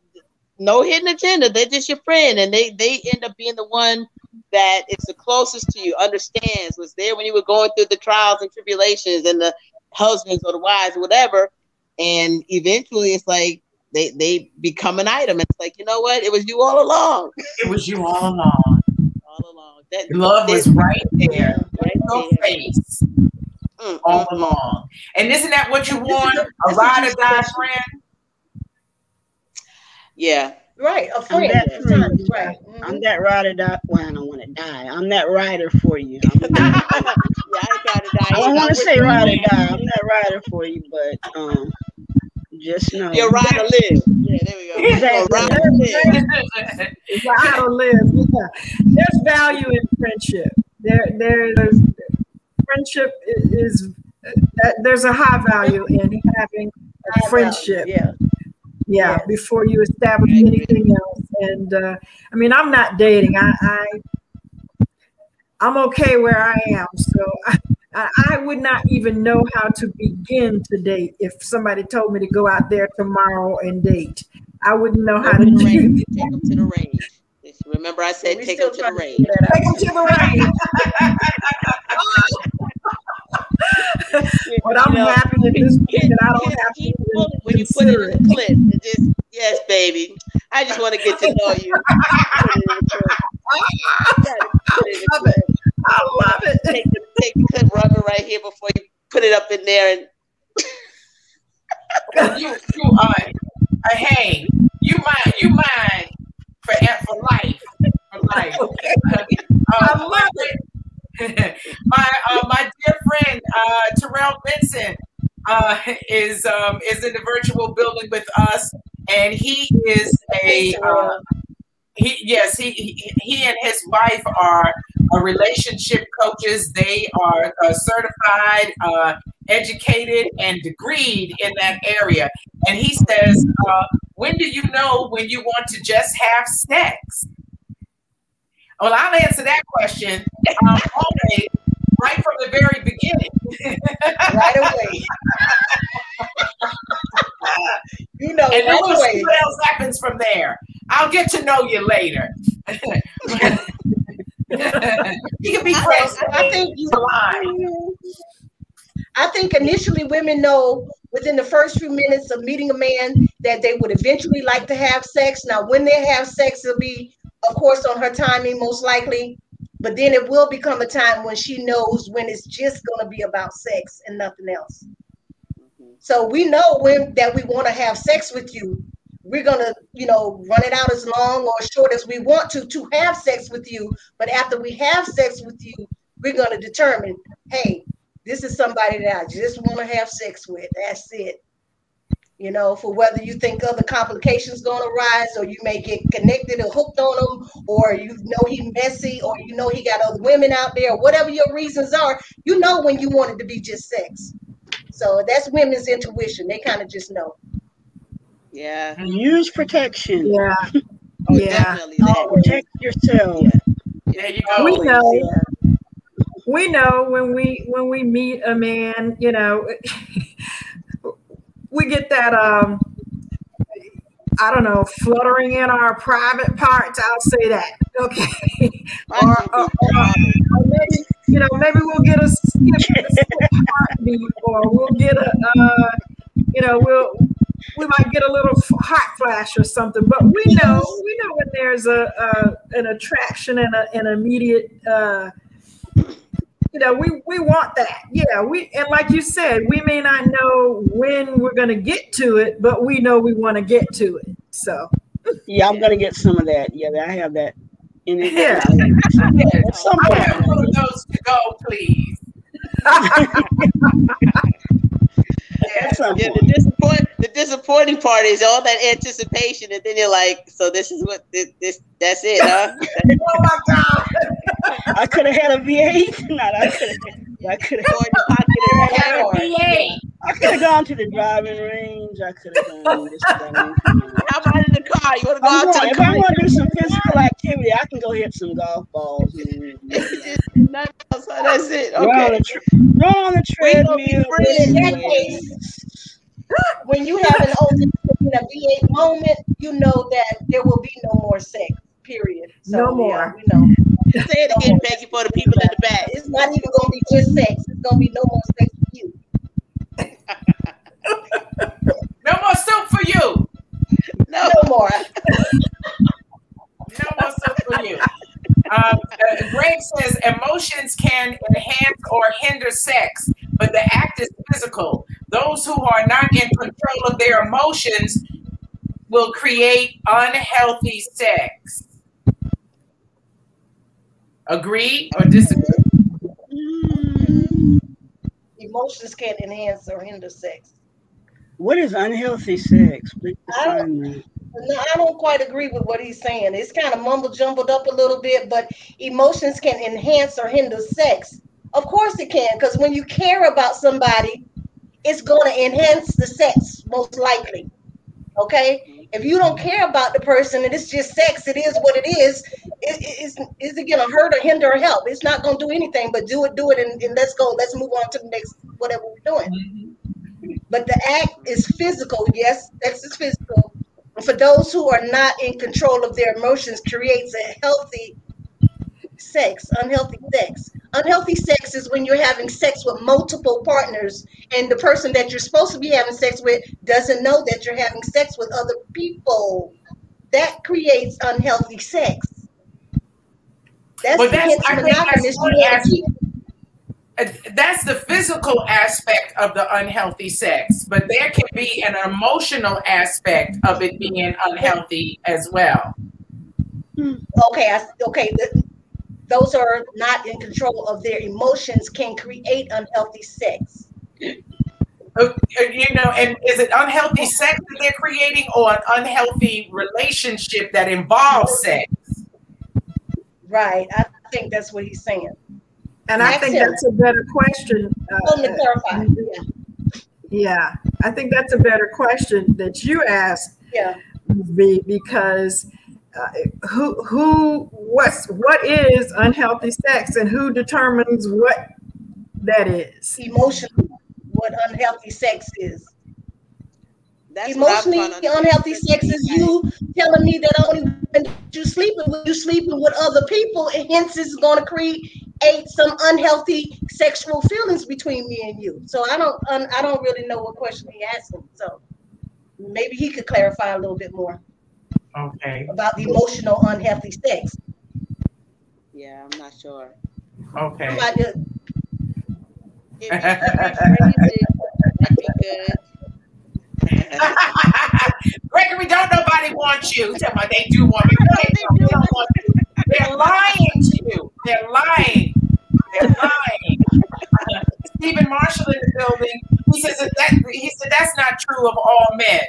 no hidden agenda. They're just your friend. And they end up being the one that is the closest to you, understands, was there when you were going through the trials and tribulations and the husbands or the wives or whatever. And eventually it's like they become an item. It's like, you know what? It was you all along. It was you all along. All along. That love was right there. Right in your face. All along. And isn't that what you want? A ride or die friend? Yeah. Right, a friend. Right. I'm that ride or die. Well, I don't want to die. I'm that rider for you. I don't want to say ride or die. I'm that rider for you, but just know. You're ride or live. Yeah, there we go. Exactly. Ride or live. Yeah. There's value in friendship. There's friendship is there's a high value in having a friendship. Yeah, before you establish anything else. And I mean, I'm not dating. I'm okay where I am. So I would not even know how to begin to date if somebody told me to go out there tomorrow and date. I wouldn't know how to do it. Take them to the range. Remember, I said take them to the range. Take them to the range. But I'm happy at this point that I don't have to. When you put it in the clip, yes, baby. I just want to get to know you. I love it. Take the clip rubber right here before you put it up in there, and hey, you mine for life. For life. I love it. My dear friend Terrell Benson is in the virtual building with us, and he is he and his wife are relationship coaches. They are certified, educated, and degreed in that area. And he says, when do you know when you want to just have sex? Well, I'll answer that question always, right from the very beginning. Right away. You know, and right we'll away. see what else happens from there. I'll get to know you later. You can be friends. I think initially women know within the first few minutes of meeting a man that they would eventually like to have sex. Now, when they have sex, it'll be, of course, on her timing, most likely. But then it will become a time when she knows when it's just going to be about sex and nothing else. So we know that we want to have sex with you. We're going to, run it out as long or short as we want to have sex with you. But after we have sex with you, we're going to determine, hey, this is somebody that I just want to have sex with. That's it. For whether you think other complications going to arise, or you may get connected or hooked on him, or he messy, or he got other women out there, or whatever your reasons are, when you want it to be just sex. So that's women's intuition. They kind of just know. Yeah. Use protection. Yeah. Definitely. Protect yourself. There you go. We know when we meet a man, we get that fluttering in our private parts. I'll say that. Okay. or maybe we'll get a skip heartbeat, or we'll get we might get a little hot flash or something. But we know when there's an attraction and an immediate we want that. Yeah, and like you said, we may not know when we're going to get to it, but we know we want to get to it. So yeah, I'm going to get some of that. Yeah, I have that in it. Yeah. I have one of those to go, please. The disappointing part is all that anticipation, and then you're like, so this is what that's it, huh? Oh my God. I could have had a V8. I could have gone to the driving range. I could have done this. How about in the car? You want to go out to the car? If I want to do some physical activity, I can go hit some golf balls. Nothing else. That's it. Okay. Go on the treadmill. In that case, when you have an V8 moment, you know that there will be no more sex. Period. So, no more. We know. Say it again, Peggy, for the people in the back. It's not even going to be just sex. It's going to be no more sex for you. No more soup for you. No more. No more soup for you. Greg says emotions can enhance or hinder sex, but the act is physical. Those who are not in control of their emotions will create unhealthy sex. Agree or disagree? Emotions can enhance or hinder sex. What is unhealthy sex? I don't quite agree with what he's saying. It's kind of mumble jumbled up a little bit, but emotions can enhance or hinder sex. Of course it can, because when you care about somebody, it's going to enhance the sex, most likely. Okay? If you don't care about the person and it's just sex, it is what it is. Is it going to hurt or hinder or help? It's not going to do anything but do it, and let's go. Let's move on to the next, whatever we're doing. But the act is physical. Yes, sex is physical. For those who are not in control of their emotions, creates a healthy sex, unhealthy sex. Unhealthy sex is when you're having sex with multiple partners and the person that you're supposed to be having sex with doesn't know that you're having sex with other people. That creates unhealthy sex. That's the physical aspect of the unhealthy sex, but there can be an emotional aspect of it being unhealthy as well. Okay. Those are not in control of their emotions can create unhealthy sex. You know, and is it unhealthy sex that they're creating or an unhealthy relationship that involves sex? Right. I think that's what he's saying. And I think that's a better question. Let me clarify. Yeah, I think that's a better question that you asked. Yeah. Because what is unhealthy sex and who determines what that is? Emotionally, what unhealthy sex is. That's emotionally unhealthy sex is you telling me that only when you sleeping with other people, and hence it's going to create some unhealthy sexual feelings between me and you. So I don't really know what question he asked him. So maybe he could clarify a little bit more. Okay. About the emotional unhealthy sex. Yeah, I'm not sure. Okay. If you could rephrase it, that'd be good. Gregory, don't nobody want you. Tell me they do want me. They don't want you. They're lying to you. They're lying. They're lying. Stephen Marshall in the building. He said that's not true of all men.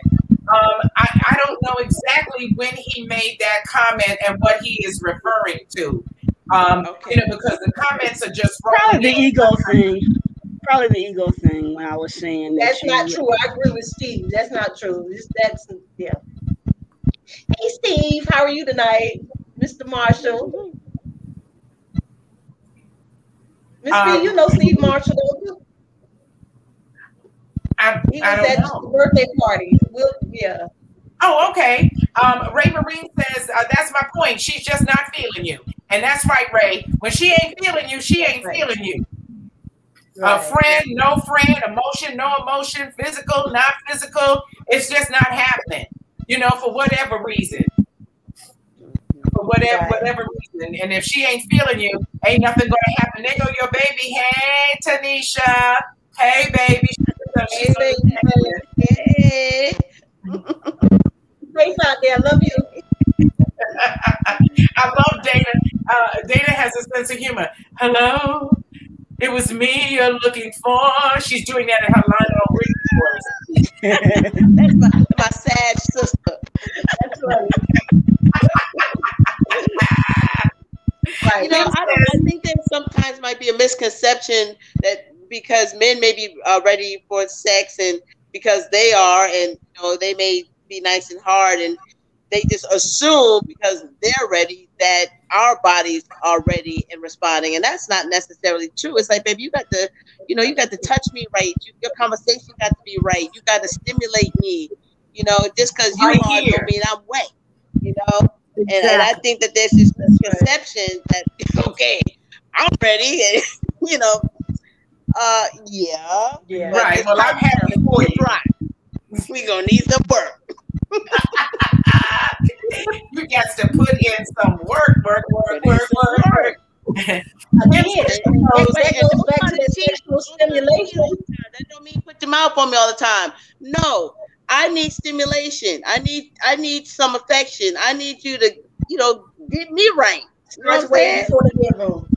I don't know exactly when he made that comment and what he is referring to. Okay. You know, because the comments are just probably the ego thing. Probably the ego thing when I was saying that's not true. I agree with Steve. That's not true. Yeah. Hey Steve, how are you tonight? Mr. Marshall. Ms.B, you know Steve Marshall, don't you? He was at the birthday party. Yeah. Oh, okay. Ray Marine says, that's my point. She's just not feeling you. And that's right, Ray. When she ain't feeling you, she ain't feeling you. Right. Friend, no friend, emotion, no emotion, physical, not physical. It's just not happening, you know, for whatever reason. For whatever reason. And if she ain't feeling you, ain't nothing going to happen. There go your baby. Hey, Tanisha. Hey, baby. Hey, baby. Hey. Safe out there. I love you. I love Dana. Dana has a sense of humor. Hello. It was me you're looking for. She's doing that in her Lionel Richie voice. That's my sad sister. That's right. Right. You know, I think there sometimes might be a misconception that because men may be ready for sex and because they are, and you know, they may be nice and hard, and they just assume because they're ready that our bodies are ready and responding, and that's not necessarily true. It's like, baby, you got to touch me right. Your conversation got to be right. You got to stimulate me. You know, just because you are don't mean I'm wet. You know, exactly. and I think that there's this misconception that okay, I'm ready, and you know, yeah, right. Well, I'm happy for you. We gonna need some work. You got to put in some work. Again, that goes back to the sexual stimulation. That don't mean put your mouth on me all the time. No, I need stimulation. I need some affection. I need you to, get me right. You know what I'm saying? Before the bedroom.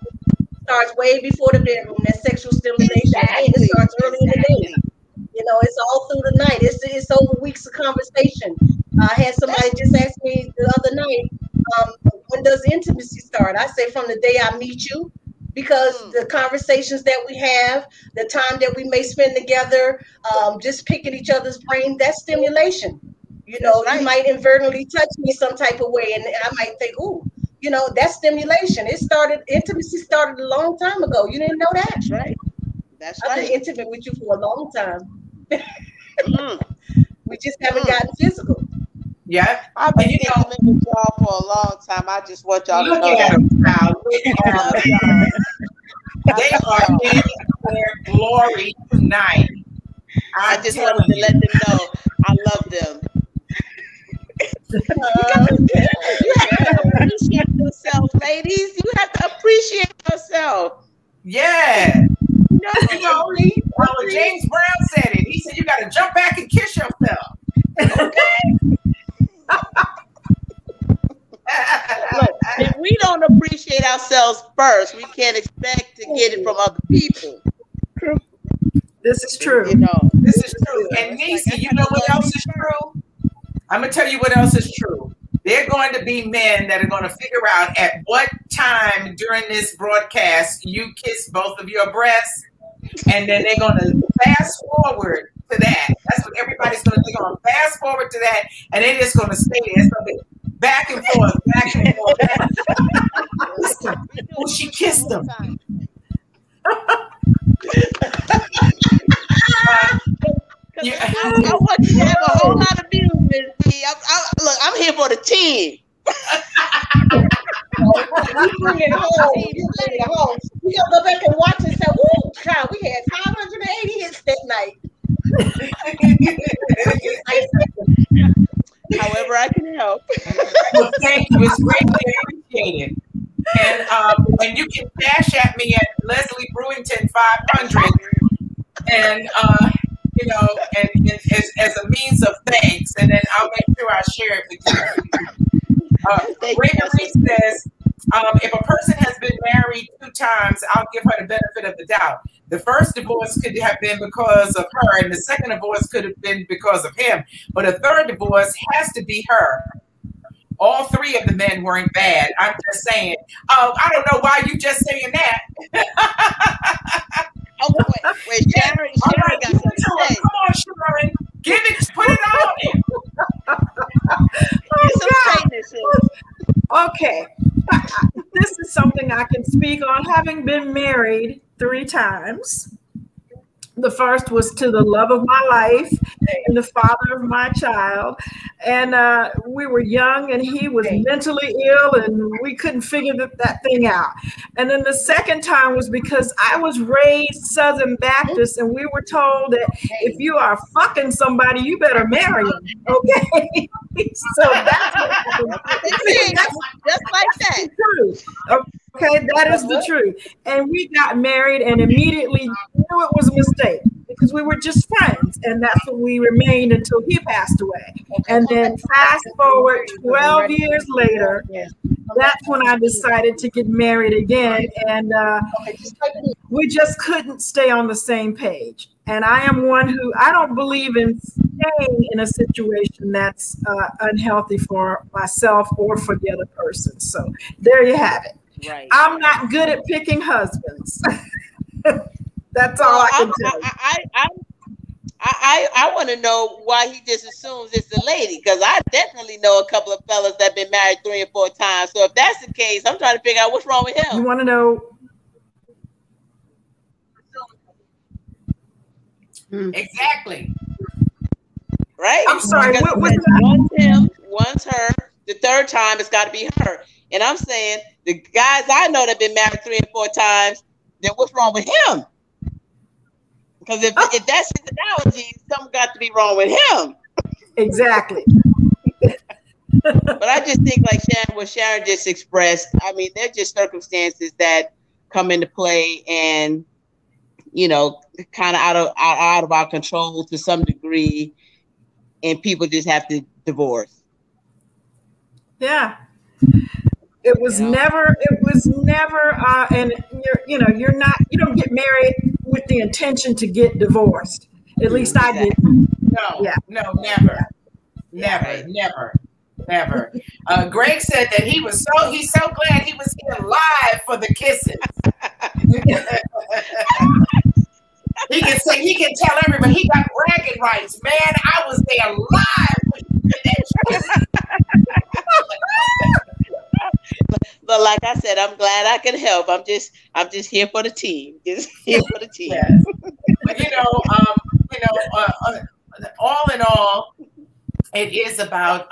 Starts way before the bedroom. That sexual stimulation. Exactly. Again, it starts early in the day. It's all through the night. It's over weeks of conversation. I had somebody just ask me the other night, when does intimacy start? I say from the day I meet you, because the conversations that we have, the time that we may spend together, just picking each other's brain, that's stimulation. You might inadvertently touch me some type of way, and I might think, ooh, that's stimulation. Intimacy started a long time ago. You didn't know that? That's right. I've been intimate with you for a long time. We just haven't gotten physical. Yeah. I've been intimate with y'all for a long time. I just want y'all to know that. They are in their glory tonight. I just wanted to let them know I love them. You have to appreciate yourself, ladies. You have to appreciate yourself. Yeah. James Brown said it. He said you got to jump back and kiss yourself. Okay. Look, if we don't appreciate ourselves first, we can't expect to get it from other people. True. This is true. This is true. And Niecy, you know what else is true? I'm going to tell you what else is true. There are going to be men that are going to figure out at what time during this broadcast you kiss both of your breasts, and then they're going to fast forward to that. That's what everybody's going to do. They're going to fast forward to that, and they're just going to stay there. It's going to be back and forth, back and forth. Oh, she kissed him. I want you to have a whole lot of views, Ms.B. Look, I'm here for the team. You bring it home. We gotta go back and watch and say, "Woo, child, we had 580 hits that night." However, I can help. Well, thank you. It's greatly appreciated. And you can dash at me at Leslie Brewington 500, and and as a means of thanks, and then I'll make sure I share it with you. Gregory says, if a person has been married 2 times, I'll give her the benefit of the doubt. The first divorce could have been because of her, and the second divorce could have been because of him. But a third divorce has to be her. All 3 of the men weren't bad. I'm just saying. I don't know why you just saying that. Oh, wait, Sharon right, got something to say. Come on, Sharon. Give it, put it on in. Okay. This is something I can speak on, having been married 3 times. The first was to the love of my life and the father of my child. And we were young and he was mentally ill and we couldn't figure that thing out. And then the second time was because I was raised Southern Baptist and we were told that if you are fucking somebody, you better marry them. Okay. So that's what just like that. True. Okay, that is the truth. And we got married and immediately knew it was a mistake because we were just friends. And that's what we remained until he passed away. And then fast forward 12 years later, that's when I decided to get married again. And we just couldn't stay on the same page. And I am one who, I don't believe in staying in a situation that's unhealthy for myself or for the other person. So there you have it. Right. I'm not good at picking husbands. That's all I can tell you. I want to know why he just assumes it's the lady, because I definitely know a couple of fellas that have been married 3 or 4 times. So if that's the case, I'm trying to figure out what's wrong with him. You want to know? Exactly. Right? I'm sorry. One's him, one's her. The third time it's got to be her. And I'm saying the guys I know that have been married 3 and 4 times, then what's wrong with him? Because if that's his analogy, something got to be wrong with him. Exactly. But I just think like what Sharon just expressed, I mean, they're just circumstances that come into play and, you know, kind of out of our control to some degree. and people just have to divorce. Yeah. It was never, and you don't get married with the intention to get divorced. At least I didn't. No, never. Greg said that he's so glad he was here live for the kisses. He can tell everybody he got bragging rights, man. I was there live. But like I said, I'm glad I can help. I'm just here for the team. Just here for the team. Yes. But all in all, it is about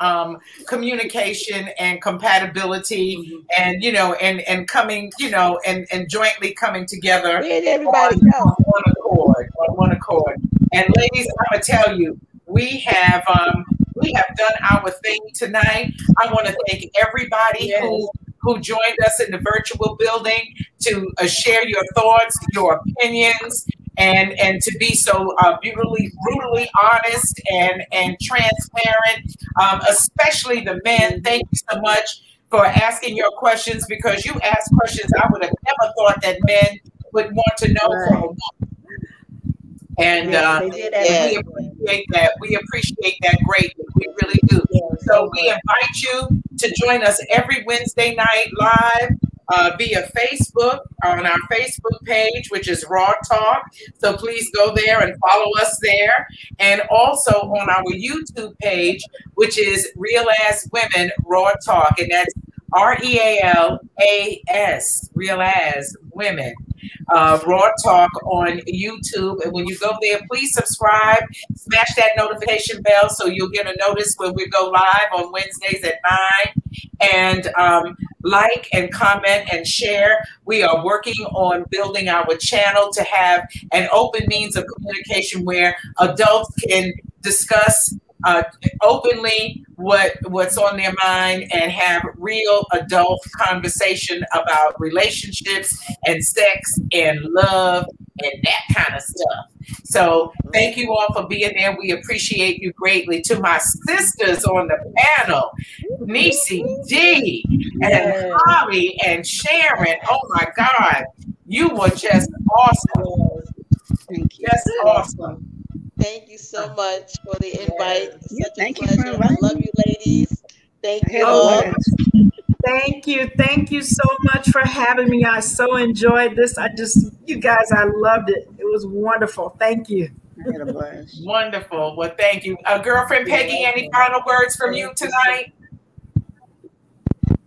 communication and compatibility, and and coming, and jointly coming together. Where'd everybody go? On one accord. And ladies, I'm gonna tell you, we have done our thing tonight. I want to thank everybody who joined us in the virtual building to share your thoughts, your opinions, and to be so brutally honest and transparent, especially the men. Thank you so much for asking your questions, because you asked questions I would have never thought that men would want to know from a woman. And we appreciate that greatly. We really do. So we invite you to join us every Wednesday night live via Facebook, on our Facebook page, which is Raw Talk. So please go there and follow us there. And also on our YouTube page, which is Real As Women Raw Talk. And that's REALAS, Real As Women. Raw Talk on YouTube. And when you go there, please subscribe, smash that notification bell so you'll get a notice when we go live on Wednesdays at 9. And like and comment and share. We are working on building our channel to have an open means of communication where adults can discuss openly what's on their mind and have real adult conversation about relationships and sex and love and that kind of stuff. So thank you all for being there. We appreciate you greatly. To my sisters on the panel, Niecy D and Holly and Sharon. Oh my God, you were just awesome. Thank you. Just awesome. Thank you so much for the invite. Thank you for inviting me. I love you, ladies. Thank you all. Thank you so much for having me. I so enjoyed this. You guys, I loved it. It was wonderful. Thank you. Wonderful. Well, thank you. Girlfriend Peggy, any final words from you tonight?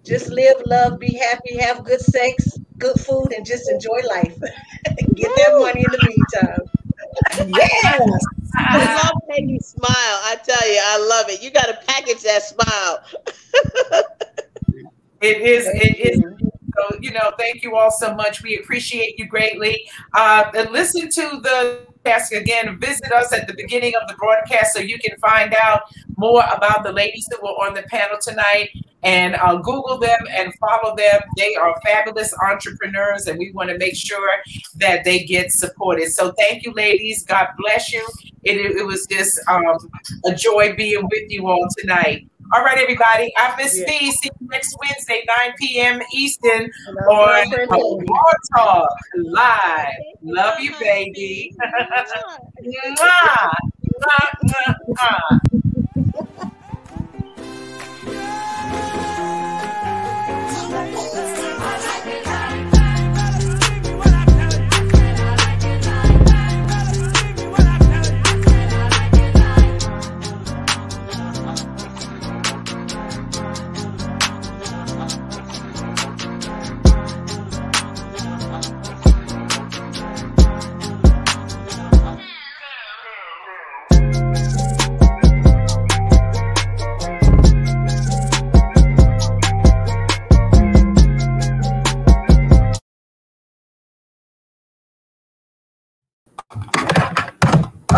Just live, love, be happy, have good sex, good food, and just enjoy life. Get that money in the meantime. Yes. I love Peggy's smile. I tell you, I love it. You got to package that smile. It is. So, thank you all so much. We appreciate you greatly. Listen to the podcast again. Visit us at the beginning of the broadcast so you can find out more about the ladies that were on the panel tonight. And Google them and follow them. They are fabulous entrepreneurs, and we want to make sure that they get supported. So thank you, ladies. God bless you. It was just a joy being with you all tonight. All right, everybody. I'm Ms.B. See you next Wednesday, 9 p.m. Eastern on Raw Talk Live. Love you, baby. Mwah. Mwah, mwah, mwah.